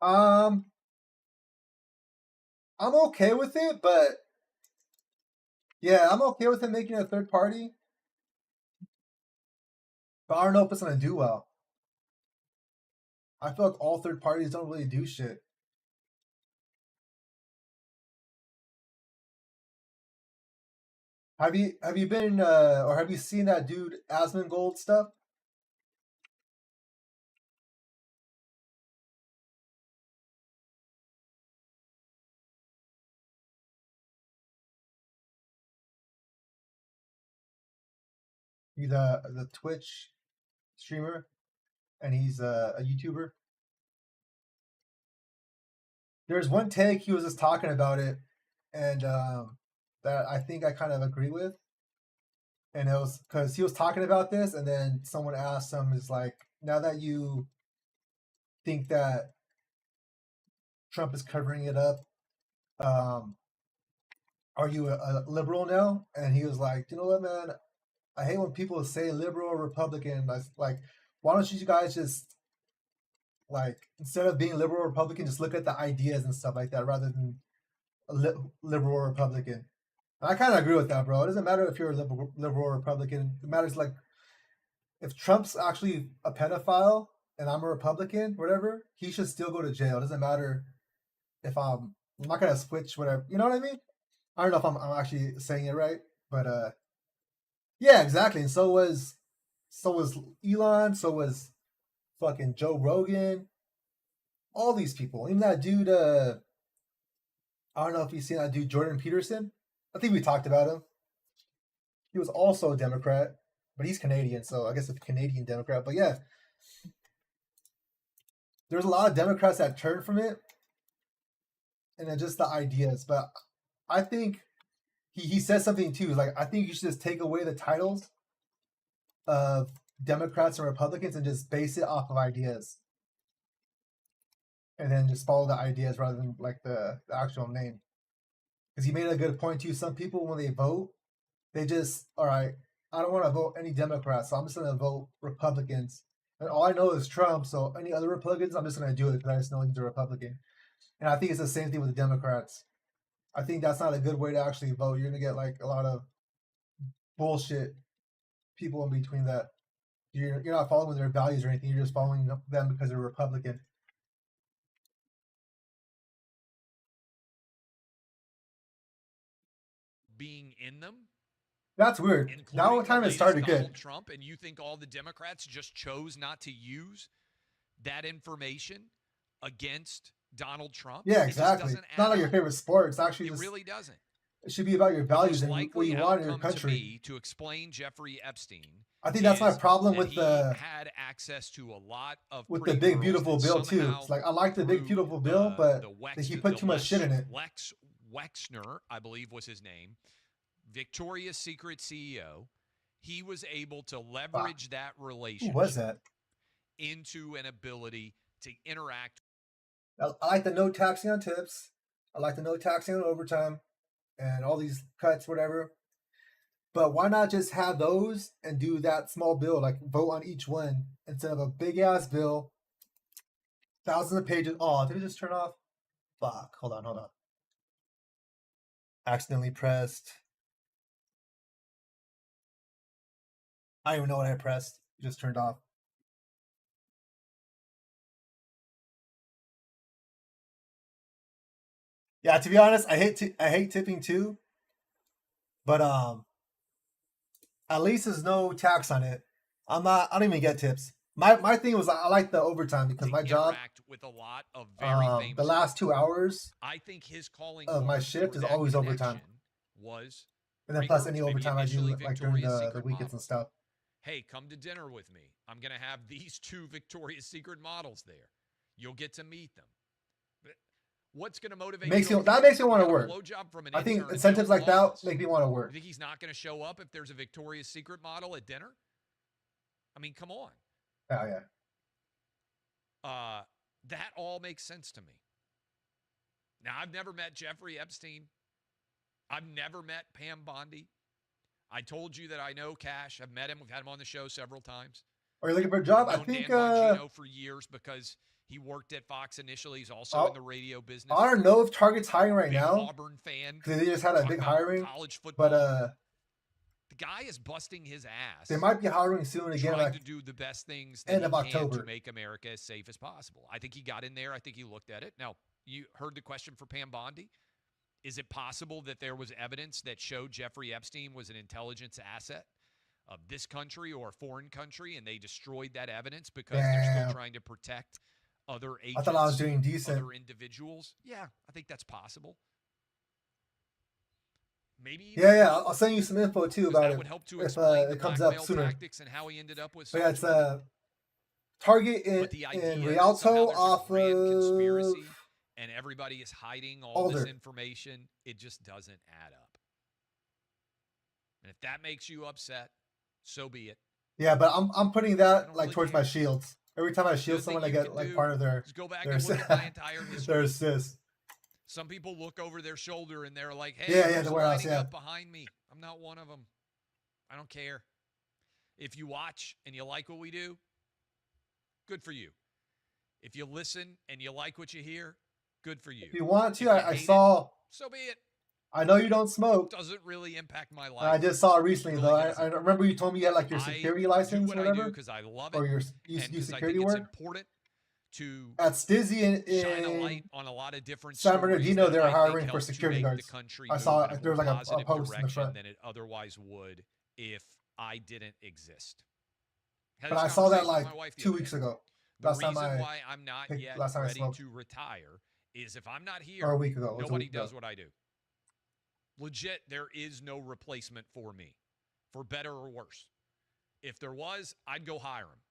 I'm okay with it, but yeah, I'm okay with it making a third party. But I don't know if it's gonna do well. I feel like all third parties don't really do shit. Have you been or have you seen that dude Asmongold stuff? He's the Twitch streamer, and he's a YouTuber. There's one take he was just talking about it, and that I think I kind of agree with. And it was because he was talking about this, and then someone asked him, "Is like, now that you think that Trump is covering it up, are you a liberal now?" And he was like, "You know what, man? I hate when people say liberal or Republican. Like, why don't you guys just, like, instead of being liberal or Republican, just look at the ideas and stuff like that rather than a liberal or Republican?" And I kind of agree with that, bro. It doesn't matter if you're a liberal or Republican. It matters, like, if Trump's actually a pedophile and I'm a Republican, whatever, he should still go to jail. It doesn't matter if I'm not going to switch, whatever. You know what I mean? I don't know if I'm actually saying it right, but yeah, exactly. And so was Elon, so was fucking Joe Rogan, all these people. Even that dude, I don't know if you've seen that dude, Jordan Peterson. I think we talked about him. He was also a Democrat, but he's Canadian, so I guess a Canadian Democrat. But yeah, there's a lot of Democrats that turned from it, and then just the ideas. But I think he says something too. Like, I think you should just take away the titles of Democrats and Republicans and just base it off of ideas. And then just follow the ideas rather than like the actual name. Because you made a good point too. Some people, when they vote, they just, all right, I don't want to vote any Democrats, so I'm just going to vote Republicans. And all I know is Trump, so any other Republicans, I'm just going to do it because I just know he's a Republican. And I think it's the same thing with the Democrats. I think that's not a good way to actually vote. You're going to get like a lot of bullshit people in between that. You're not following their values or anything. You're just following them because they're Republican. Being in them. That's weird. Now time has started Donald good. Trump, and you think all the Democrats just chose not to use that information against Donald Trump? Yeah, exactly. It's not like your favorite sport. It's actually it really doesn't. It should be about your values and what you want in your country. To explain Jeffrey Epstein, I think that's my problem with the had access to a lot of with the big beautiful bill too. It's like I like the big beautiful bill, but he put too much shit in it. Lex Wexner, I believe was his name, Victoria's Secret CEO. He was able to leverage that relationship. Who was that? Into an ability to interact. I like the no taxing on tips. I like the no taxing on overtime and all these cuts, whatever. But why not just have those and do that small bill, like vote on each one instead of a big ass bill, thousands of pages. Oh, did it just turn off? Fuck. Hold on. Accidentally pressed. I don't even know what I pressed. It just turned off. Yeah, to be honest, I hate tipping too. But at least there's no tax on it. I don't even get tips. My thing was I like the overtime because my job with a lot of very the last 2 hours I think his calling of my shift is always overtime. And then plus any overtime I do like during the weekends and stuff. Hey, come to dinner with me. I'm going to have these 2 Victoria's Secret models there. You'll get to meet them. What's going to motivate you? That makes me want to work. I think incentives like that make me want to work. You think he's not going to show up if there's a Victoria's Secret model at dinner? I mean, come on. Oh, yeah. That all makes sense to me. Now, I've never met Jeffrey Epstein. I've never met Pam Bondi. I told you that I know Cash. I've met him. We've had him on the show several times. Are you looking for a job? I think Dan Bongino for years because he worked at Fox initially. He's also in the radio business. I don't know if Target's hiring right now. Auburn fan. Because they just had a big hiring. College football. But the guy is busting his ass. They might be hiring soon again. Trying to do the best things that end of October to make America as safe as possible. I think he got in there. I think he looked at it. Now, you heard the question for Pam Bondi. Is it possible that there was evidence that showed Jeffrey Epstein was an intelligence asset of this country or a foreign country, and they destroyed that evidence because they're still trying to protect other agents? I thought I was doing decent. Other individuals? Yeah, I think that's possible. Maybe. Yeah. I'll send you some info too about it would help to if it comes up sooner. And how he ended up with. But yeah, it's Target in Rialto off of conspiracy. And everybody is hiding all this information. It just doesn't add up. And if that makes you upset, so be it. Yeah, but I'm putting that like towards my shields. Every time I shield someone, I get like part of their go back and look at my entire history. Their assist. Some people look over their shoulder and they're like, "Hey, yeah, the warehouse, up behind me." I'm not one of them. I don't care. If you watch and you like what we do, good for you. If you listen and you like what you hear, good for you. If you want to, I saw. So be it. I know you don't smoke. Doesn't really impact my life. I just saw it recently though. I remember you told me you had like your security license or whatever. Because I love it. Or you do security work. It's important to at Stizzy shine a light on a lot of different San Bernardino. They're hiring for security guards. The I saw there was like a post in the front. Than it otherwise would if I didn't exist. But I saw that like 2 weeks ago. The reason why I'm not yet ready to retire is if I'm not here, or a week ago, nobody does what I do. Legit, there is no replacement for me, for better or worse. If there was, I'd go hire him.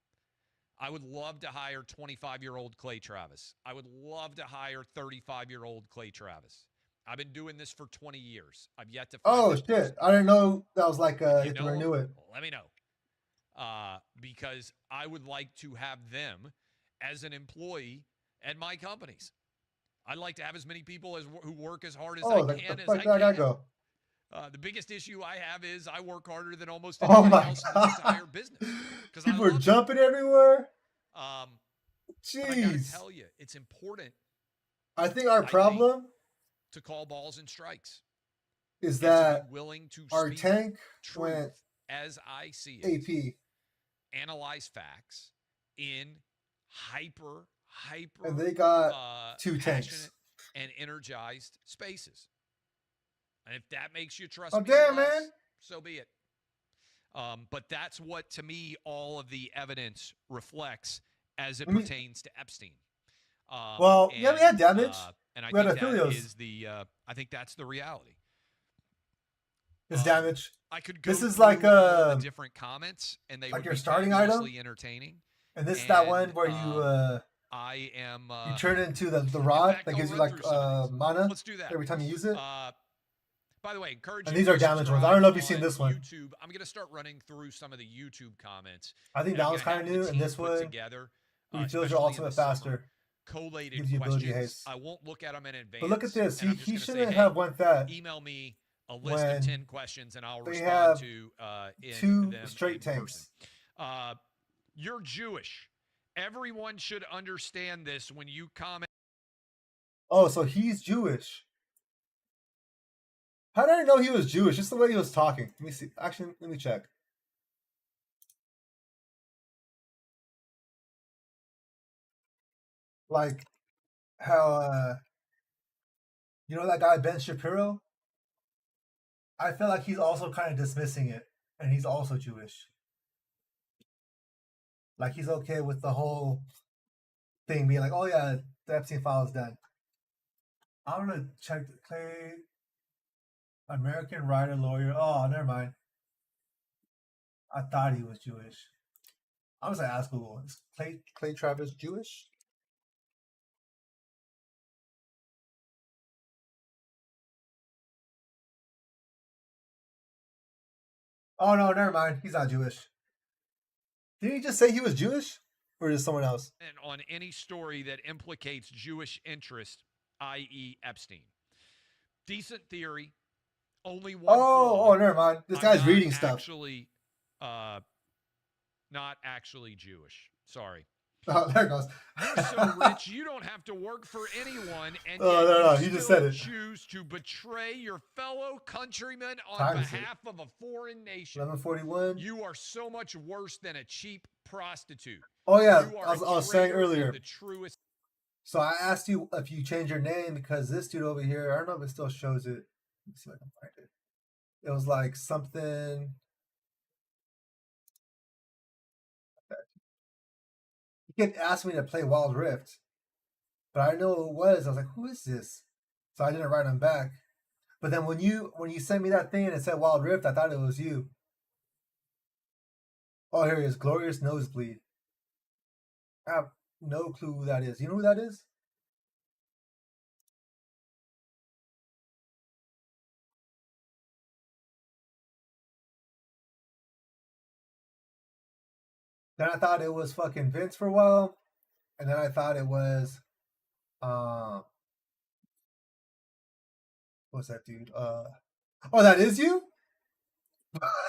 I would love to hire 25-year-old Clay Travis. I would love to hire 35-year-old Clay Travis. I've been doing this for 20 years. I've yet to find shit. I didn't know that was like to renew it. Let me know. because I would like to have them as an employee at my companies. I'd like to have as many people who work as hard as I can as I can. Go? The biggest issue I have is I work harder than almost anybody anybody else in this entire business. People are jumping everywhere. Jeez. I gotta tell you, it's important. I think our problem to call balls and strikes is that willing to our tank went as I see it. AP. Analyze facts in hyper, and they got 2 tanks and energized spaces. And if that makes you trust me damn, less, man. so be it. But that's what, to me, all of the evidence reflects as it pertains to Epstein. We had damage. And I we think had that is I think that's the reality. It's damage. I could go this is like the different comments, and they like would your be starting item, entertaining. And this is that one where I am. You turn it into the rod that gives you like mana. Let's do that every time you use it. By the way, encourage. And these are damage ones. I don't know if you've seen this one. YouTube. I'm gonna start running through some of the YouTube comments. I think that was kind of new, and this one together. Refills your ultimate faster. Collated gives you ability haste. I won't look at them in advance. But look at this. He shouldn't have went that. Email me a list of 10 questions, and I'll respond have to in 2 them straight in tanks. You're Jewish. Everyone should understand this when you comment. Oh, so he's Jewish. How did I know he was Jewish? Just the way he was talking. Let me see. Actually, let me check. Like how you know that guy Ben Shapiro? I feel like he's also kind of dismissing it, and he's also Jewish. Like he's okay with the whole thing being like, oh yeah, the Epstein file is done. I'm gonna check the Clay American writer lawyer. Oh, never mind. I thought he was Jewish. I was gonna ask Google, is Clay Travis Jewish? Oh no, never mind. He's not Jewish. Did he just say he was Jewish? Or is it someone else? And on any story that implicates Jewish interest, i.e. Epstein. Decent theory. Only one. Oh, never mind. This guy's reading stuff. Not actually Jewish. Sorry. Oh, there it goes. You're so rich, you don't have to work for anyone, and no. He just said it. Choose to betray your fellow countrymen on behalf of a foreign nation. 11:41. You are so much worse than a cheap prostitute. Oh yeah, I was saying earlier. The truest. So I asked you if you change your name because this dude over here, I don't know if it still shows it. Let me see if I can find it. It was like something. He kept asking me to play Wild Rift, but I know it was. I was like, "Who is this?" So I didn't write him back. But then when you sent me that thing and it said Wild Rift, I thought it was you. Oh, here he is, Glorious Nosebleed. I have no clue who that is. You know who that is? Then I thought it was fucking Vince for a while, and then I thought it was, what's that dude? Oh, that is you?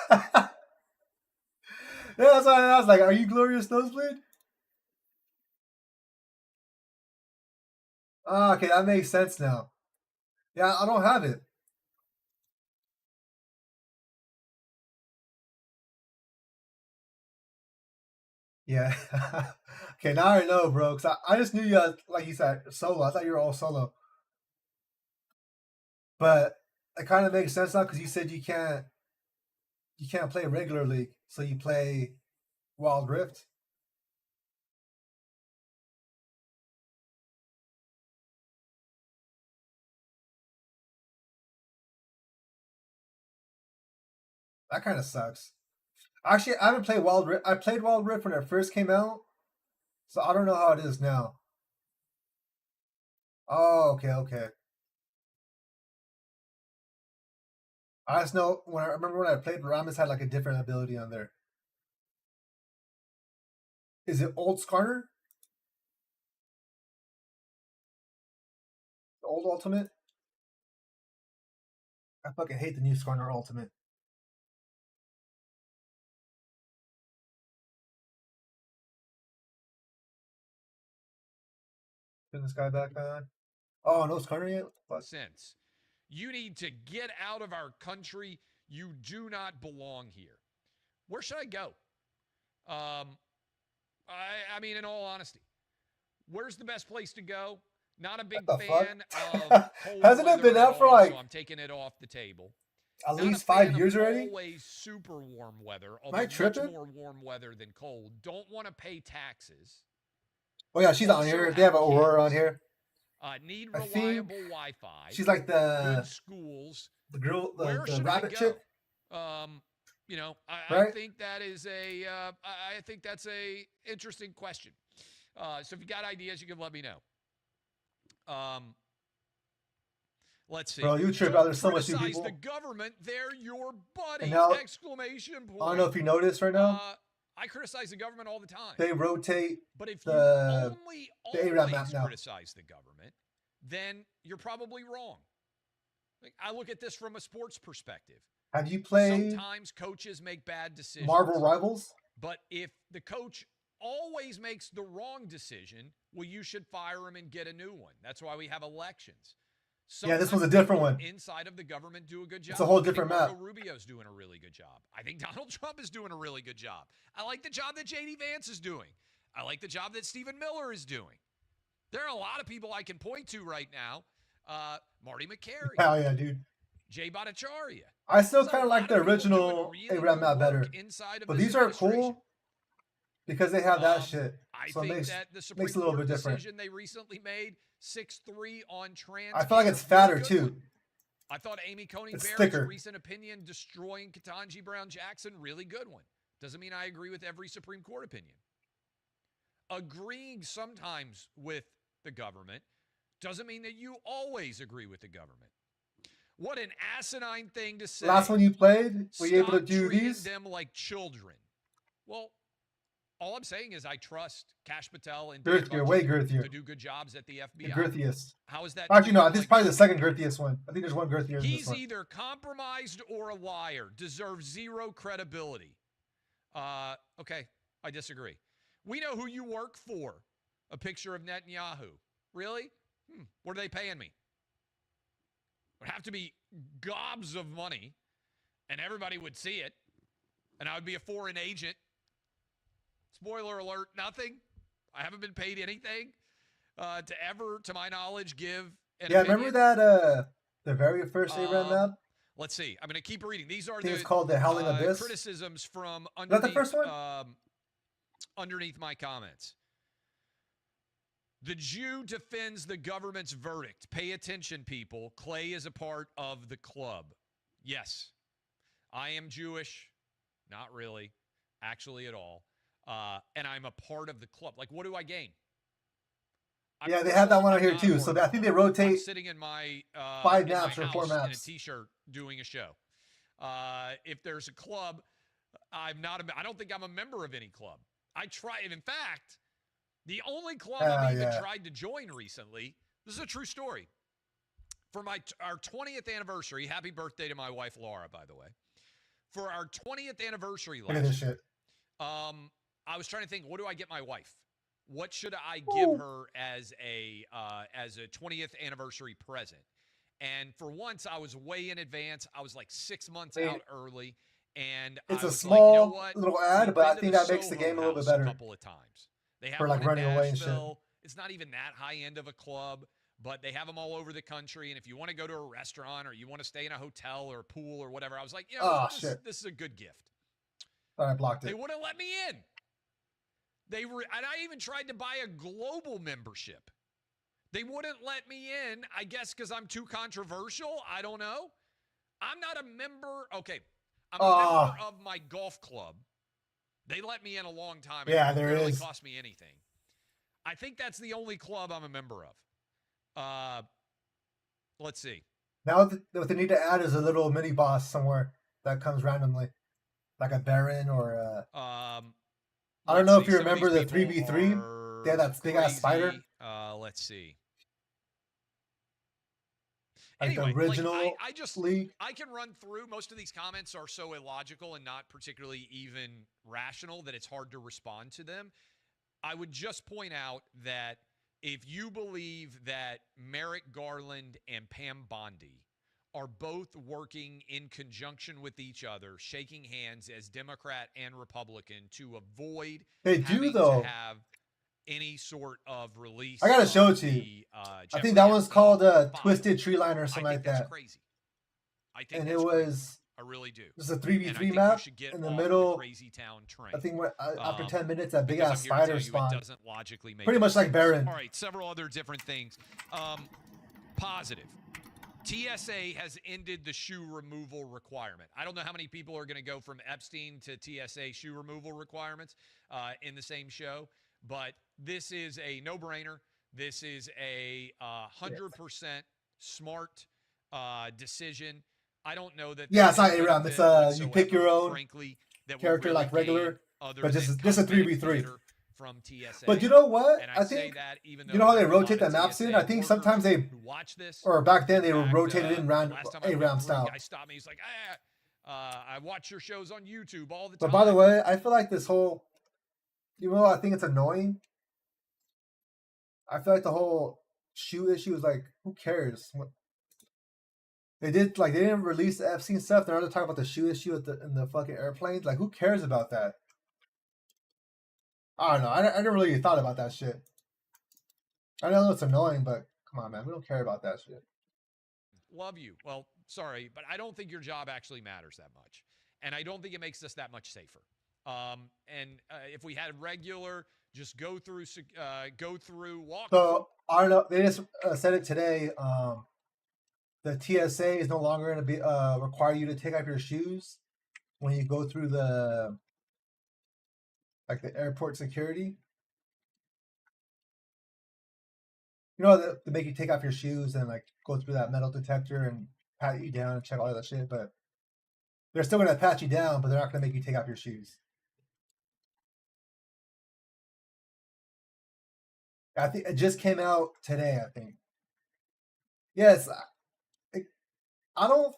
Yeah, that's why I was like, are you Glorious Nosebleed? Oh, okay, that makes sense now. Yeah, I don't have it. Yeah. Okay, now I know, bro. Cause I just knew you had, like you said, solo. I thought you were all solo. But it kind of makes sense now because you said you can't play regular league, so you play Wild Rift. That kind of sucks. Actually, I haven't played Wild Rift. I played Wild Rift when it first came out, so I don't know how it is now. Oh, okay. I just know I remember when I played, Ramis had like a different ability on there. Is it old Skarner? The old Ultimate? I fucking hate the new Skarner Ultimate. Turn this guy back on. Oh, no Skarner yet? Fuck. Sense. You need to get out of our country. You do not belong here. Where should I go? I mean, in all honesty, where's the best place to go? Not a big fan of cold Hasn't it been out for all, like? So I'm taking it off the table. At Not least 5 years already. Always super warm weather. Am I tripping? Much more warm weather than cold. Don't want to pay taxes. Oh yeah, she's on here. They have Aurora on here. Need reliable Wi-Fi. She's like the good schools. The girl, Where the should rabbit I go? chick. You know, Right? I think that is a. I think that's a interesting question. So if you got ideas, you can let me know. Let's see. Bro, you trip out. There's so much criticize people. the government. They're your buddy! Now, Exclamation point. I don't know if you noticed right now. I criticize the government all the time. They rotate. But if the you A-Rab always map now. criticize the government, then you're probably wrong. Like, I look at this from a sports perspective. Have you played Sometimes coaches make bad decisions. Marvel Rivals? But if the coach always makes the wrong decision, well, you should fire him and get a new one. That's why we have elections. Yeah, this one's a different one. Inside of the government do a good job. It's a whole different I think map. Marco Rubio's doing a really good job. I think Donald Trump is doing a really good job. I like the job that J.D. Vance is doing. I like the job that Stephen Miller is doing. There are a lot of people I can point to right now. Marty McCary. Hell yeah, dude. Jay Bhattacharya. I still kind of like the original A-Rab map better. But these are cool because they have that shit. So I it think makes, that the Supreme makes it a little Court bit different. decision they recently made, 6-3 on trans. I feel like it's fatter too. I thought Amy Coney It's Barrett's thicker. recent opinion destroying Ketanji Brown Jackson, really good one. Doesn't mean I agree with every Supreme Court opinion. Agreeing sometimes with the government doesn't mean that you always agree with the government. What an asinine thing to say. Last one you played, were you able to do these? Them like children. Well, all I'm saying is I trust Kash Patel and Girthier, way girthier. to do good jobs at the FBI. The girthiest. How is that? Actually, no, this is probably the second girthiest one. I think there's one girthier than this He's one. either compromised or a liar. Deserves zero credibility. Okay, I disagree. We know who you work for. A picture of Netanyahu. Really? What are they paying me? It would have to be gobs of money, and everybody would see it, and I would be a foreign agent. Spoiler alert, nothing. I haven't been paid anything to ever, to my knowledge, give an opinion. Remember that the very first A-Rab map? Let's see. I'm going to keep reading. These are It's called the Howling Abyss. Criticisms from Is that underneath, the first one? Underneath my comments. The Jew defends the government's verdict. Pay attention, people. Clay is a part of the club. Yes, I am Jewish. Not really, actually at all. And I'm a part of the club. Like, what do I gain? Yeah, they have that one on here too. So I think they rotate. I'm sitting in my 5 in maps my or 4 house maps in a t-shirt doing a show. If there's a club, I don't think I'm a member of any club. I try, and in fact, the only club I've even tried to join recently. This is a true story. For our 20th anniversary, happy birthday to my wife Laura, by the way. For our 20th anniversary Look at this shit. I was trying to think, what do I get my wife? What should I give her as a 20th anniversary present? And for once, I was way in advance. I was like 6 months out early, and it's I a was small like, you know what? little ad, We've but I been to think the that makes the Soho game a little bit House better. A couple of times. They have For, like, one in running away and shit. Nashville. It's not even that high end of a club, but they have them all over the country. And if you want to go to a restaurant or you want to stay in a hotel or a pool or whatever, I was like, you know, this is a good gift. Thought I blocked it. They wouldn't let me in. And I even tried to buy a global membership. They wouldn't let me in, I guess because I'm too controversial. I don't know. I'm not a member. Okay. I'm a member of my golf club. They let me in a long time ago. Yeah, there it is. It cost me anything. I think that's the only club I'm a member of. Let's see. Now what they need to add is a little mini boss somewhere that comes randomly. Like a Baron or I don't know if you remember the 3v3. They had that big ass spider. Let's see. Like anyway, the original like I just league. I can run through. Most of these comments are so illogical and not particularly even rational that it's hard to respond to them. I would just point out that if you believe that Merrick Garland and Pam Bondi are both working in conjunction with each other, shaking hands as Democrat and Republican to avoid to have any sort of release. I gotta show it to you. I think that one's called Twisted Tree Line or something like that. That's crazy. I think and that's it was. Crazy. I really do. This is a 3v3 map in the middle. Crazy Town train. I think after 10 minutes, that big ass spider spawned. It doesn't logically make pretty much like Baron. All right, several other different things. Positive. TSA has ended the shoe removal requirement. I don't know how many people are going to go from Epstein to TSA shoe removal requirements in the same show, but this is a no-brainer. This is a 100% smart decision. I don't know that. Yeah, it's not ARAM. It's you pick your own character really like regular, but just a 3v3. From TSA. But you know what? And I think you know how they rotate the maps in. I think sometimes they watch this, or back then they would rotate it in round ARAM style. Guy stopped me. He's like, I watch your shows on YouTube all the time. But by the way, I feel like this whole, even though I think it's annoying, I feel like the whole shoe issue is like, who cares? They didn't release the Epstein stuff. They're not talking about the shoe issue in the fucking airplanes. Like, who cares about that? I don't know. I never really thought about that shit. I know it's annoying, but come on, man. We don't care about that shit. Love you. Well, sorry, but I don't think your job actually matters that much. And I don't think it makes us that much safer. If we had regular, just go through, walk. So, I don't know. They just said it today. The TSA is no longer going to be require you to take off your shoes when you go through the airport security. You know, they make you take off your shoes and like go through that metal detector and pat you down and check all that shit. But they're still going to pat you down, but they're not going to make you take off your shoes. I think it just came out today. I think. Yes. I don't.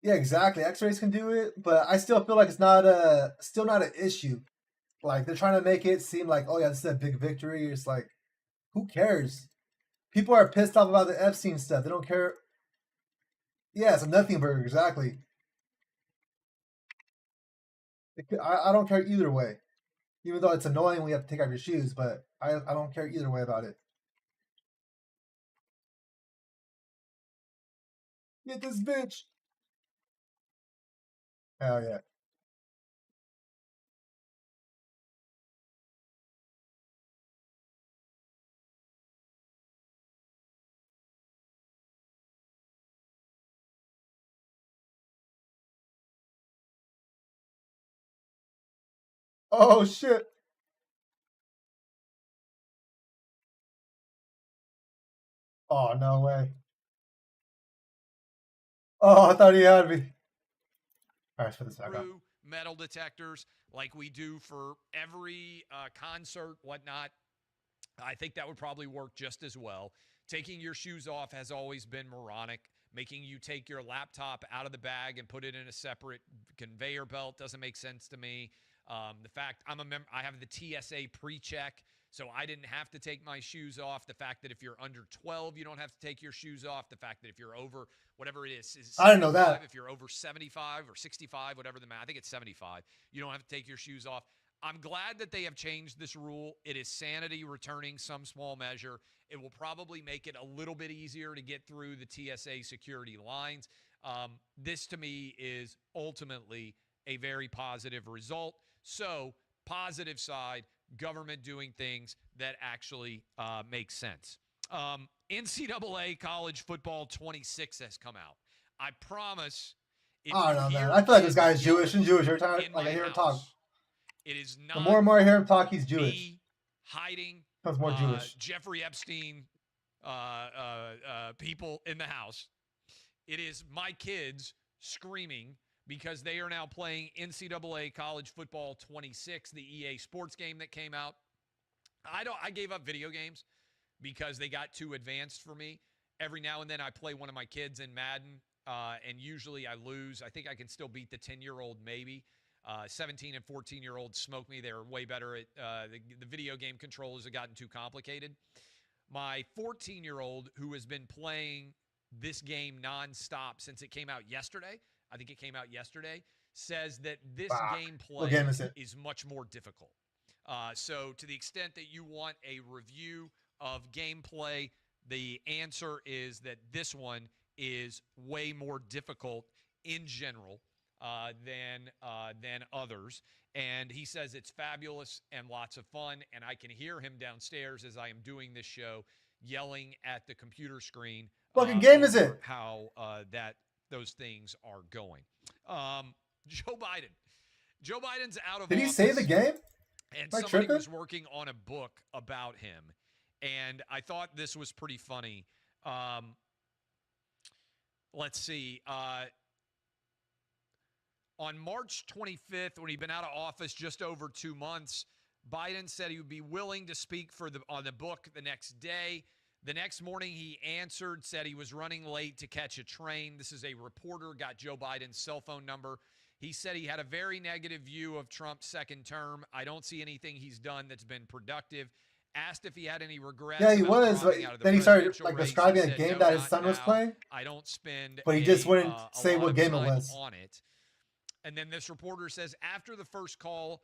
Yeah, exactly. X-rays can do it, but I still feel like it's still not an issue. Like they're trying to make it seem like, oh yeah, this is a big victory. It's like, who cares? People are pissed off about the Epstein stuff. They don't care. Yeah, it's a nothing burger, exactly. I don't care either way. Even though it's annoying when you have to take off your shoes, but I don't care either way about it. Get this bitch. Hell yeah. Oh shit. Oh no way. Oh, I thought he had me. All right, let's put this back up. Metal detectors like we do for every concert, whatnot. I think that would probably work just as well. Taking your shoes off has always been moronic. Making you take your laptop out of the bag and put it in a separate conveyor belt doesn't make sense to me. The fact I have the TSA pre-check, so I didn't have to take my shoes off. The fact that if you're under 12, you don't have to take your shoes off. The fact that if you're over whatever it is I didn't know that. If you're over 75 or 65, whatever the math, I think it's 75, you don't have to take your shoes off. I'm glad that they have changed this rule. It is sanity returning some small measure. It will probably make it a little bit easier to get through the TSA security lines. This, to me, is ultimately a very positive result. So, positive side, government doing things that actually make sense. NCAA College Football 26 has come out. I promise. I don't know, man. I feel like this guy is Jewish and Jewish every time I hear him talk. It is not. The more and more I hear him talk, he's Jewish. Me hiding sounds more Jewish. Jeffrey Epstein people in the house. It is my kids screaming because they are now playing NCAA College Football 26, the EA Sports game that came out. I gave up video games because they got too advanced for me. Every now and then I play one of my kids in Madden, and usually I lose. I think I can still beat the 10-year-old maybe. 17 and 14-year-olds smoke me. They're way better at the video game controllers have gotten too complicated. My 14-year-old, who has been playing this game nonstop since it came out yesterday, I think it came out yesterday, says that this gameplay is much more difficult. So to the extent that you want a review of gameplay, the answer is that this one is way more difficult in general than others. And he says it's fabulous and lots of fun. And I can hear him downstairs as I am doing this show yelling at the computer screen. What game is it? How those things are going. Joe Biden. Joe Biden's out of office. Did he say the game? And somebody was working on a book about him. And I thought this was pretty funny. Let's see. On March 25th, when he'd been out of office just over 2 months, Biden said he would be willing to speak on the book the next day. The next morning, he answered, said he was running late to catch a train. This is a reporter, got Joe Biden's cell phone number. He said he had a very negative view of Trump's second term. I don't see anything he's done that's been productive. Asked if he had any regrets. Yeah, he was. Then he started describing a game that his son was playing. I don't spend. But he just wouldn't say what game it was. On it. And then this reporter says after the first call,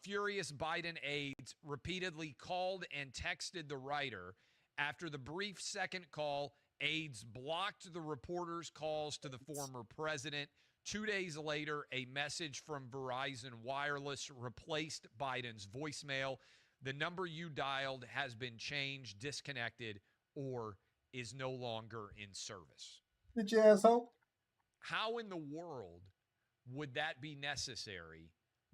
furious Biden aides repeatedly called and texted the writer. After the brief second call, aides blocked the reporter's calls to the former president. 2 days later, a message from Verizon Wireless replaced Biden's voicemail. The number you dialed has been changed, disconnected, or is no longer in service. Did you asshole? How in the world would that be necessary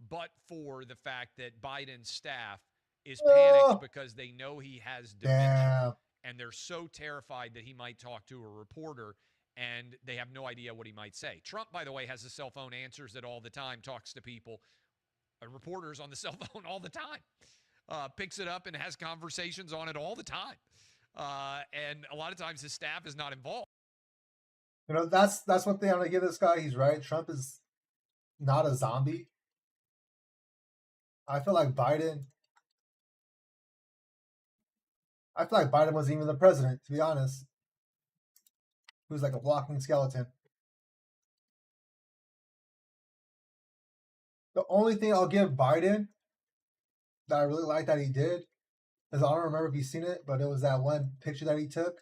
but for the fact that Biden's staff is panicked because they know he has dementia and they're so terrified that he might talk to a reporter and they have no idea what he might say. Trump, by the way, has a cell phone, answers it all the time, talks to people, reporters on the cell phone all the time. Picks it up and has conversations on it all the time. And a lot of times his staff is not involved. You know, that's one thing I'm going to give this guy. He's right. Trump is not a zombie. I feel like Biden wasn't even the president, to be honest. He was like a walking skeleton. The only thing I'll give Biden that I really like that he did is, I don't remember if you've seen it, but it was that one picture that he took.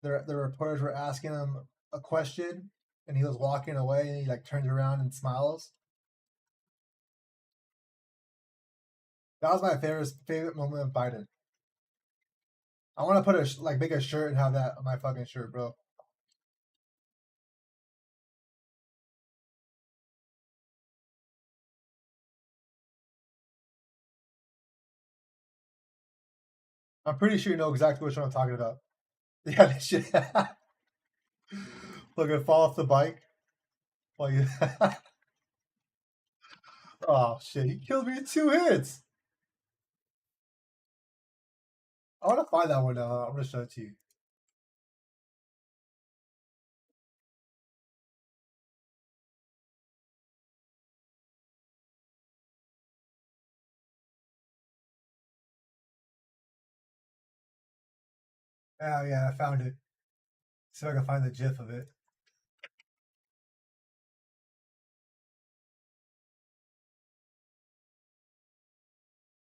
The reporters were asking him a question and he was walking away and he like turns around and smiles. That was my favorite moment of Biden. I want to put make a shirt and have that on my fucking shirt, bro. I'm pretty sure you know exactly which one I'm talking about. Yeah, this shit. Look, it fall off the bike. While you... Oh, shit. He killed me in 2 hits. I want to find that one now. I'm going to show it to you. Oh, yeah, I found it. See if I can find the GIF of it.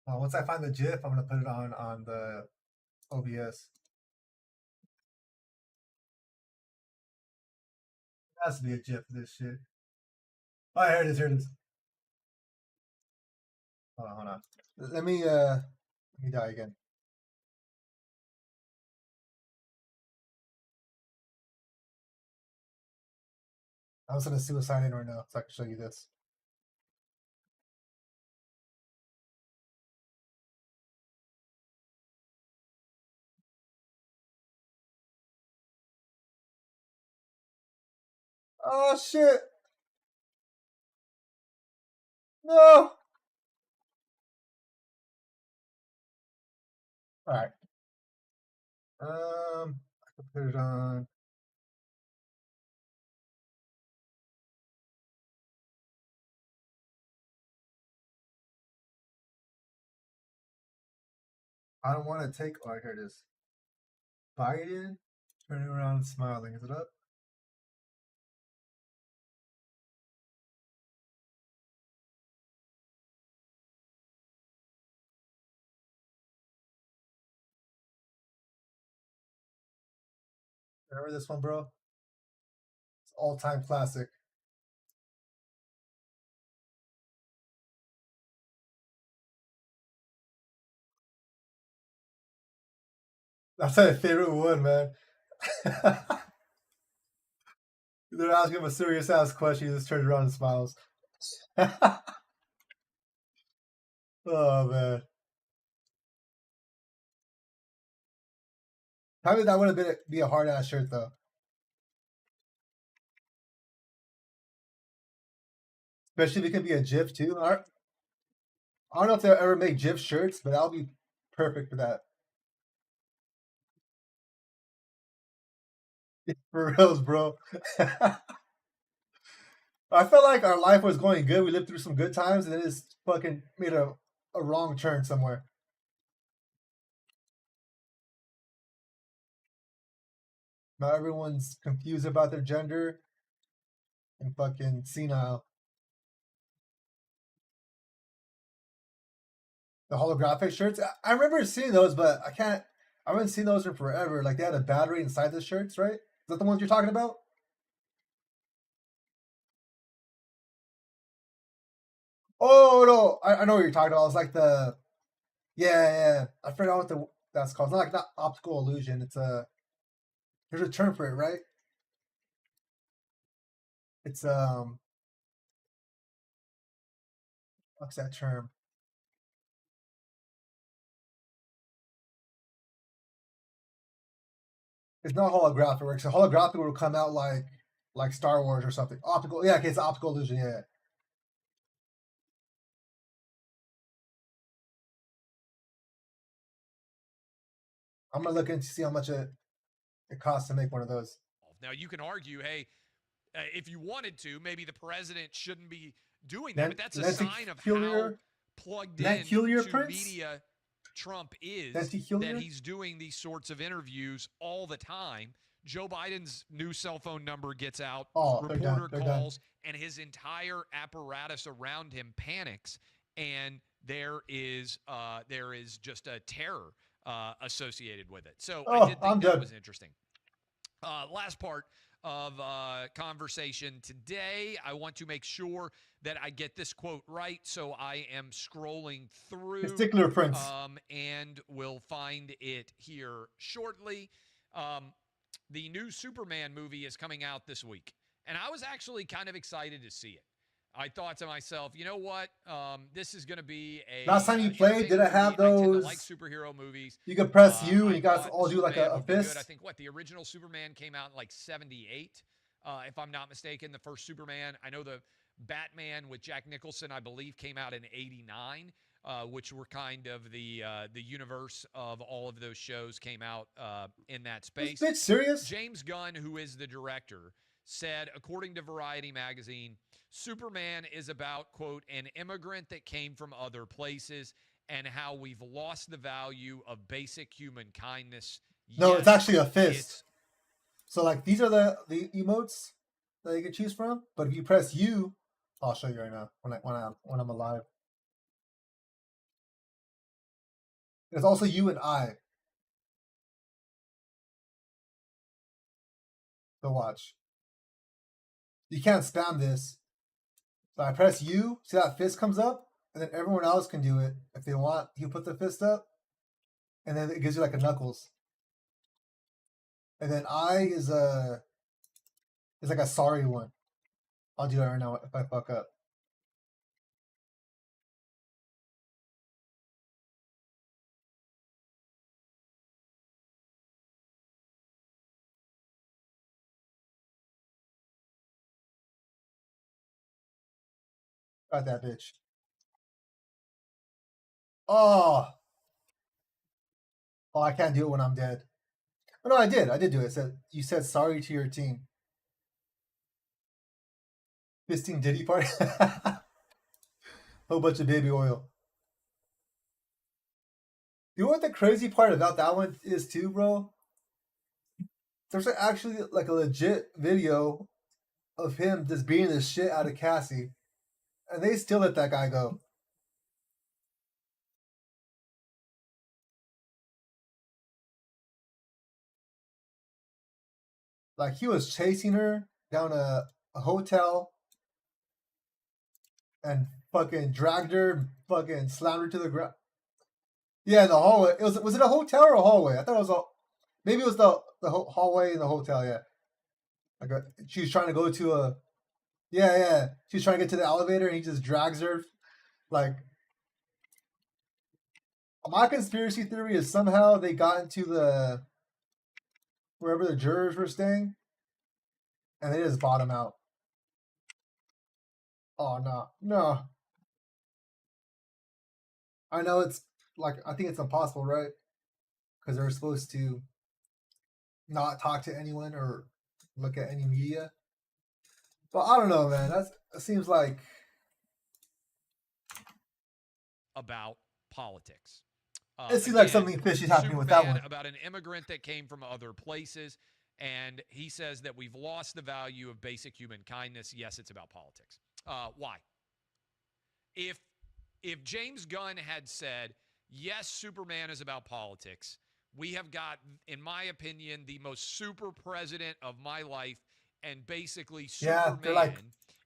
Once I find the GIF, I'm going to put it on the OBS. It has to be a GIF for this shit. Oh, here it is. Here it is. Hold on. Let me die again. I was going to suicide in right now, so I can show you this. Oh, shit. No. All right. I can put it on. I don't want to take. Oh, here it is. Biden turning around, smiling. Is it up? Remember this one, bro? It's all-time classic. That's my favorite one, man. They're asking him a serious ass question. He just turns around and smiles. Oh man. Probably that would have been be a hard ass shirt though. Especially if it could be a GIF too. I don't know if they'll ever make GIF shirts, but that'll be perfect for that. For reals, bro. I felt like our life was going good. We lived through some good times, and then it's fucking made a wrong turn somewhere. Now everyone's confused about their gender and fucking senile. The holographic shirts. I remember seeing those, but I haven't seen those in forever. Like they had a battery inside the shirts, right? Is that the ones you're talking about? Oh no, I know what you're talking about. It's like the yeah. I forgot what that's called. It's not optical illusion. It's there's a term for it, right? It's what's that term? It's not holographic work. So holographic will come out like Star Wars or something. Optical, yeah, okay, it's optical illusion, yeah. I'm gonna look in to see how much it costs to make one of those. Now you can argue, hey, if you wanted to, maybe the president shouldn't be doing that, but that's a sign of how plugged in to media Trump is, that he's doing these sorts of interviews all the time. Joe Biden's new cell phone number gets out, reporter calls, and his entire apparatus around him panics, and there is just a terror associated with it. So I did think that was interesting. Last part of conversation today, I want to make sure that I get this quote right, so I am scrolling through Particular Prince, and we'll find it here shortly. The new Superman movie is coming out this week, and I was actually kind of excited to see it. I thought to myself, you know what? This is going to be a last time you played. Did it have those? I tend to like superhero movies. You could press U, and you guys all do like a fist. I think the original Superman came out in like '78, if I'm not mistaken. The first Superman. I know the Batman with Jack Nicholson, I believe, came out in '89, which were kind of the universe of all of those shows came out in that space. Is it serious? James Gunn, who is the director, said, according to Variety magazine, Superman is about, quote, an immigrant that came from other places and how we've lost the value of basic human kindness. No, yes, it's actually a fist. So like these are the emotes that you can choose from. But if you press U, I'll show you right now when I'm alive. There's also U and I. So watch. You can't spam this. So I press U, see that fist comes up, and then everyone else can do it if they want. You put the fist up, and then it gives you like a knuckles. And then I is like a sorry one. I'll do that right now if I fuck up. Got that bitch. Oh. Oh, I can't do it when I'm dead. Oh, no, I did. I did do it. You said sorry to your team. Fisting Diddy party. Whole bunch of baby oil. You know what the crazy part about that one is too, bro? There's actually like a legit video of him just beating the shit out of Cassie, and they still let that guy go. Like he was chasing her down a hotel and fucking dragged her, fucking slammed her to the ground. Yeah, in the hallway. Was it a hotel or a hallway? I thought it was maybe it was the hallway in the hotel. Yeah, like she was trying to go to a. Yeah. She was trying to get to the elevator, and he just drags her. Like, my conspiracy theory is somehow they got into the wherever the jurors were staying, and they just bought him out. Oh no! I know it's like I think it's impossible, right? Because they're supposed to not talk to anyone or look at any media. But I don't know, man. That seems like about politics. It seems like something fishy happening with that one. About an immigrant that came from other places, and he says that we've lost the value of basic human kindness. Yes, it's about politics. Why? If James Gunn had said, yes, Superman is about politics, we have got, in my opinion, the most super president of my life, and basically Superman like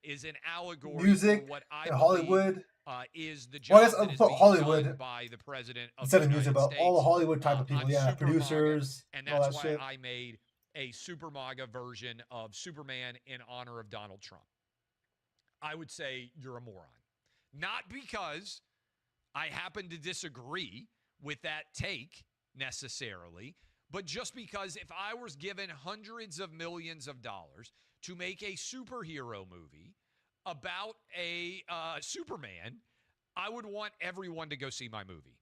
is an allegory music for what I Hollywood is the job that is being Hollywood done by the president of instead the of music, United about States. all the Hollywood type of people, I'm producers, MAGA, and all that's that why shit. I made a Super MAGA version of Superman in honor of Donald Trump. I would say you're a moron. Not because I happen to disagree with that take necessarily, but just because if I was given hundreds of millions of dollars to make a superhero movie about a Superman, I would want everyone to go see my movie.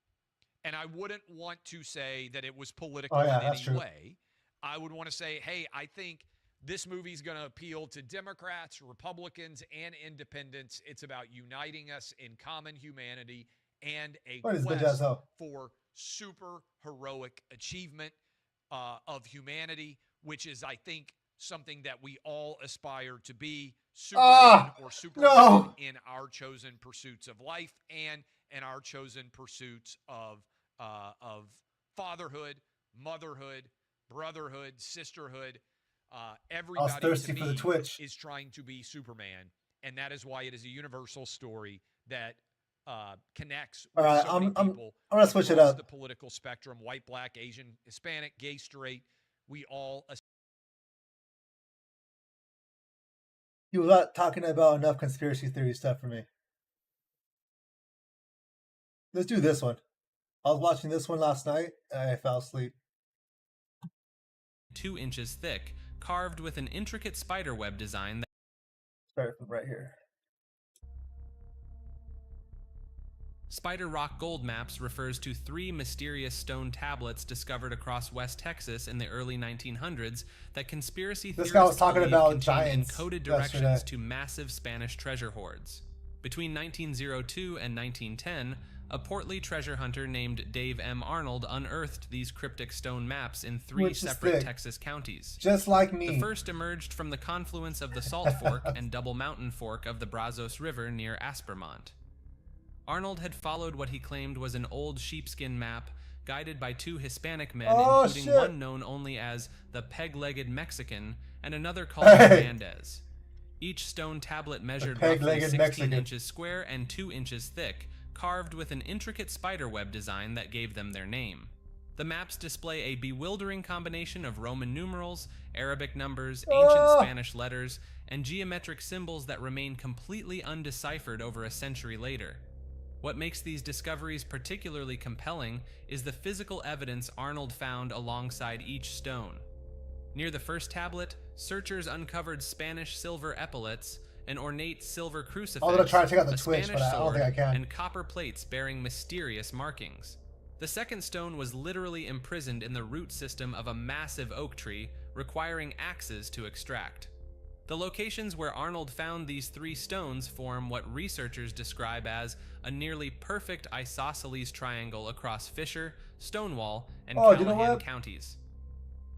And I wouldn't want to say that it was political in any way. I would want to say, hey, I think this movie's going to appeal to Democrats, Republicans, and independents. It's about uniting us in common humanity and a quest for super heroic achievement of humanity, which is, I think, something that we all aspire to be, Superman or Superwoman in our chosen pursuits of life and in our chosen pursuits of fatherhood, motherhood, brotherhood, sisterhood. Everybody to me is trying to be Superman, and that is why it is a universal story that connects with so many people. I'm gonna switch it up. The political spectrum: white, black, Asian, Hispanic, gay, straight. We all. You were not talking about enough conspiracy theory stuff for me. Let's do this one. I was watching this one last night and I fell asleep. 2 inches thick, carved with an intricate spiderweb design that start from right here. Spider Rock Gold Maps refers to 3 mysterious stone tablets discovered across West Texas in the early 1900s that conspiracy theorists believe contain encoded directions to massive Spanish treasure hoards. Between 1902 and 1910, a portly treasure hunter named Dave M. Arnold unearthed these cryptic stone maps in 3 separate Texas counties. Just like me. The first emerged from the confluence of the Salt Fork and Double Mountain Fork of the Brazos River near Aspermont. Arnold had followed what he claimed was an old sheepskin map, guided by 2 Hispanic men, including one known only as the Peg-Legged Mexican and another called Hernandez. Each stone tablet measured roughly 16 inches square and 2 inches thick, carved with an intricate spiderweb design that gave them their name. The maps display a bewildering combination of Roman numerals, Arabic numbers, ancient Spanish letters, and geometric symbols that remain completely undeciphered over a century later. What makes these discoveries particularly compelling is the physical evidence Arnold found alongside each stone. Near the first tablet, searchers uncovered Spanish silver epaulets, an ornate silver crucifix, I'm gonna try to check out the a Twitch, Spanish but I don't sword, think I can. and copper plates bearing mysterious markings. The second stone was literally imprisoned in the root system of a massive oak tree, requiring axes to extract. The locations where Arnold found these 3 stones form what researchers describe as a nearly perfect isosceles triangle across Fisher, Stonewall, and Callahan counties.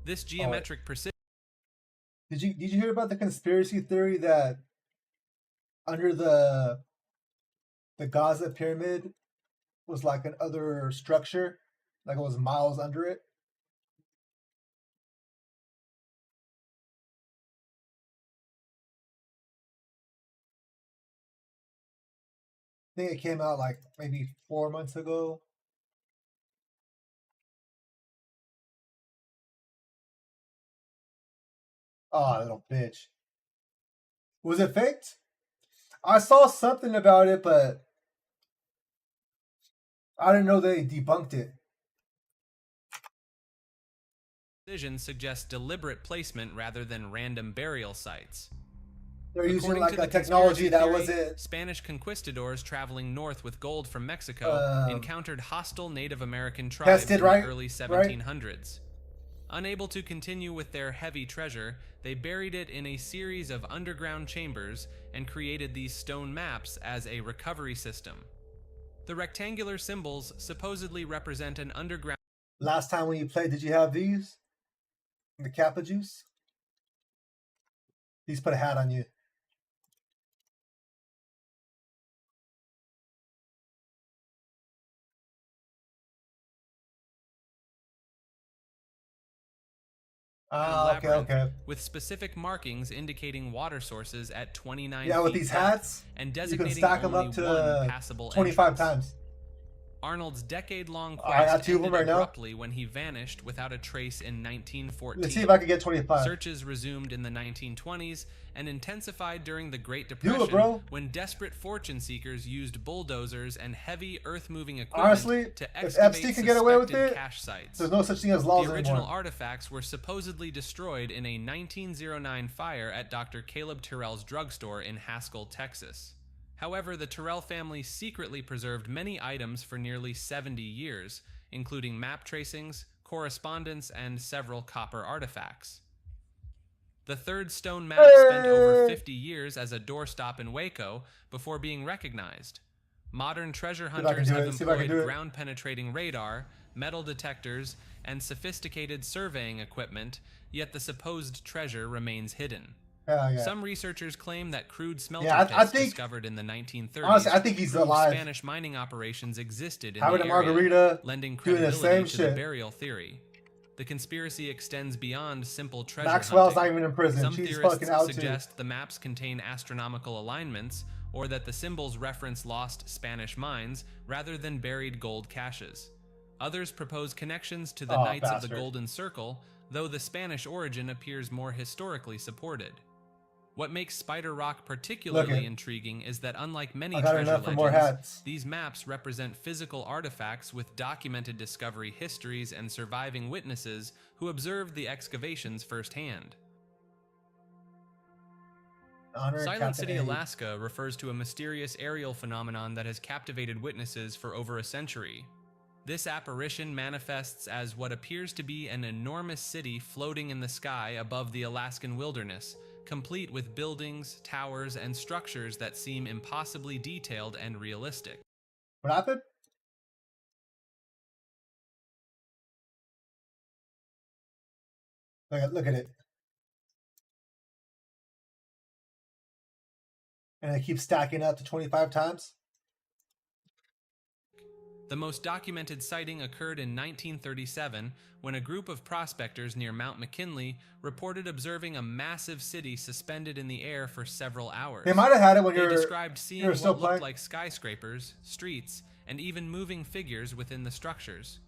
This geometric precision... Did you hear about the conspiracy theory that under the Gaza pyramid was like another structure, like it was miles under it? I think it came out like maybe 4 months ago. Oh, little bitch. Was it faked? I saw something about it, but I didn't know they debunked it. Precision suggests deliberate placement rather than random burial sites. They're using like a technology that wasn't... Spanish conquistadors traveling north with gold from Mexico encountered hostile Native American tribes in the early 1700s. Unable to continue with their heavy treasure, they buried it in a series of underground chambers and created these stone maps as a recovery system. The rectangular symbols supposedly represent an underground... Last time when you played, did you have these? The Kappa juice? These put a hat on you. Okay. With specific markings indicating water sources at 29 feet with these hats, and designating you can stack them up to passable 25 times. Arnold's decade-long quest ended abruptly when he vanished without a trace in 1914. Let's see if I can get 25. Searches resumed in the 1920s and intensified during the Great Depression when desperate fortune seekers used bulldozers and heavy earth-moving equipment to excavate suspected cache sites. There's no such thing as laws The original anymore. artifacts were supposedly destroyed in a 1909 fire at Dr. Caleb Terrell's drugstore in Haskell, Texas. However, the Terrell family secretly preserved many items for nearly 70 years, including map tracings, correspondence, and several copper artifacts. The third stone map spent over 50 years as a doorstop in Waco before being recognized. Modern treasure hunters have employed ground-penetrating radar, metal detectors, and sophisticated surveying equipment, yet the supposed treasure remains hidden. Some researchers claim that crude smelter pits discovered in the 1930s honestly, I think he's alive. Spanish mining operations existed in having the a margarita, area, lending credibility to shit. the burial theory. The conspiracy extends beyond simple treasure Maxwell's hunting. not even in prison. Some She's theorists fucking out suggest too. the maps contain astronomical alignments, or that the symbols reference lost Spanish mines rather than buried gold caches. Others propose connections to the Knights of the Golden Circle, though the Spanish origin appears more historically supported. What makes Spider Rock particularly intriguing is that unlike many treasure legends, these maps represent physical artifacts with documented discovery histories and surviving witnesses who observed the excavations firsthand. Silent City, Alaska refers to a mysterious aerial phenomenon that has captivated witnesses for over a century. This apparition manifests as what appears to be an enormous city floating in the sky above the Alaskan wilderness, complete with buildings, towers, and structures that seem impossibly detailed and realistic. What happened? Look at it. And it keeps stacking up to 25 times? The most documented sighting occurred in 1937 when a group of prospectors near Mount McKinley reported observing a massive city suspended in the air for several hours. They might have had it when they described seeing what looked like skyscrapers, streets, and even moving figures within the structures.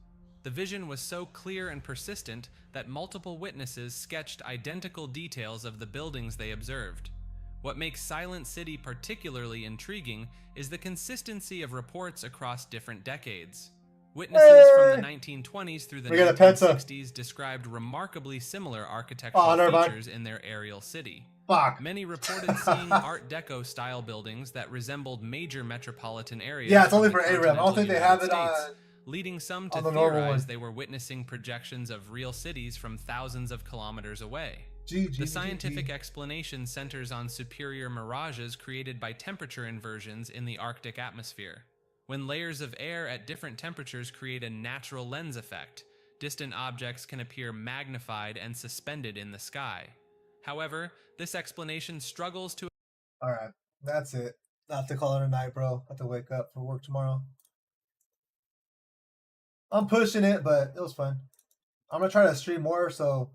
The vision was so clear and persistent that multiple witnesses sketched identical details of the buildings they observed. What makes Silent City particularly intriguing is the consistency of reports across different decades. Witnesses from the 1920s through the 1960s described remarkably similar architectural features in their aerial city. Many reported seeing Art Deco style buildings that resembled major metropolitan areas. Yeah, it's only for ARAM. I don't think they have it on. Leading some to theorize they were witnessing projections of real cities from thousands of kilometers away. The scientific explanation centers on superior mirages created by temperature inversions in the Arctic atmosphere. When layers of air at different temperatures create a natural lens effect, distant objects can appear magnified and suspended in the sky. However, this explanation struggles to... Alright, that's it. I have to call it a night, bro. I have to wake up for work tomorrow. I'm pushing it, but it was fun. I'm gonna try to stream more, so...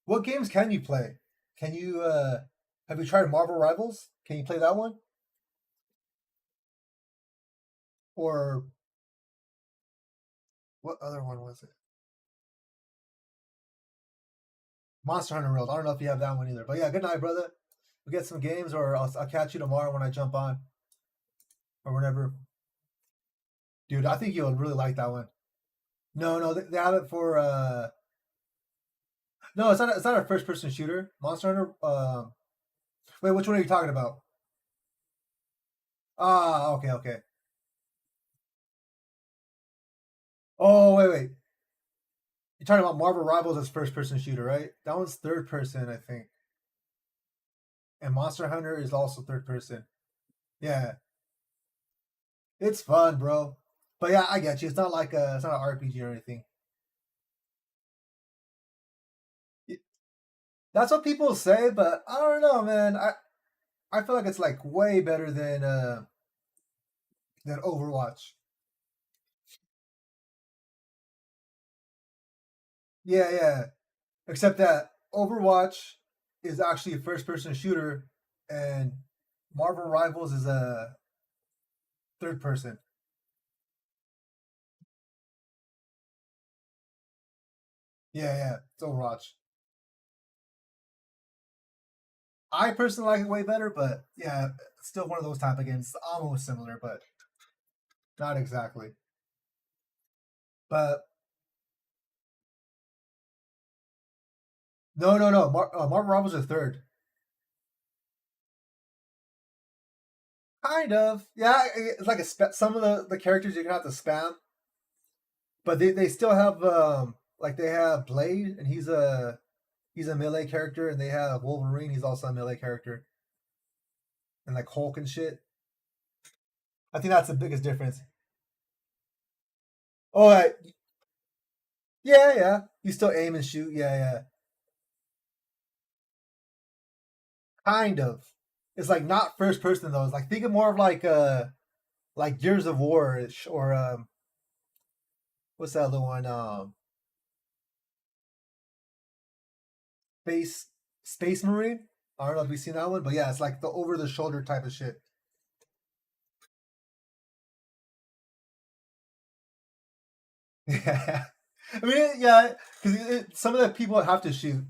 What games can you play? Can you, have you tried Marvel Rivals? Can you play that one? Or... What other one was it? Monster Hunter World. I don't know if you have that one either. But yeah, good night, brother. We'll get some games, or I'll catch you tomorrow when I jump on. Or whenever. Dude, I think you'll really like that one. No, they have it for... No, it's not a first-person shooter. Monster Hunter... Wait, which one are you talking about? Ah, okay. Oh, wait. You're talking about Marvel Rivals as first-person shooter, right? That one's third-person, I think. And Monster Hunter is also third-person. Yeah. It's fun, bro. But yeah, I get you. It's not like it's not an RPG or anything. That's what people say, but I don't know, man. I feel like it's like way better than Overwatch. Yeah. Except that Overwatch is actually a first-person shooter, and Marvel Rivals is a third-person. Yeah, it's Overwatch. I personally like it way better, but yeah, it's still one of those type of games. It's almost similar, but not exactly. But no. Marvel Rivals are third. Kind of. Yeah, it's like some of the characters you're gonna have to spam. But they still have like they have Blade, and he's a melee character, and they have Wolverine, he's also a melee character. And like Hulk and shit. I think that's the biggest difference. Oh, yeah. You still aim and shoot, yeah. Kind of. It's like not first person though. It's like think of more of like Gears of War or what's that other one? Space Marine. I don't know if you've seen that one, but yeah, it's like the over the shoulder type of shit. Yeah, I mean, yeah, because some of the people have to shoot.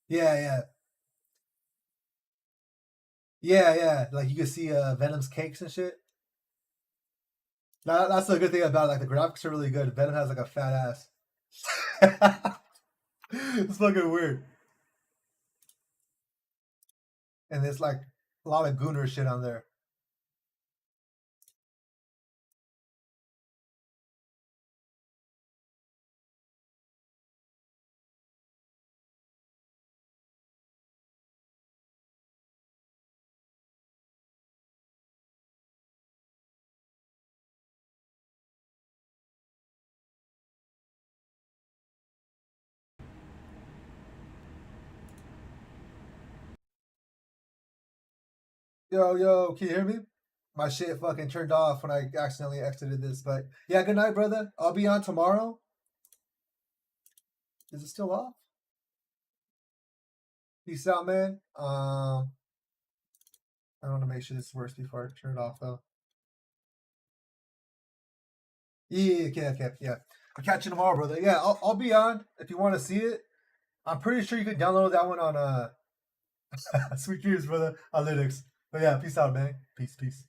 Yeah. Like you can see Venom's cakes and shit. That's the good thing about it. Like the graphics are really good. Venom has like a fat ass. It's fucking weird. And there's like a lot of Gooner shit on there. Yo, can you hear me? My shit fucking turned off when I accidentally exited this. But yeah, good night, brother. I'll be on tomorrow. Is it still off? Peace out, man. I want to make sure this works before I turn it off, though. Yeah, okay. Yeah. I'll catch you tomorrow, brother. Yeah, I'll be on if you want to see it. I'm pretty sure you can download that one on Sweet dreams, brother, on Linux. But yeah, peace out, man. Peace.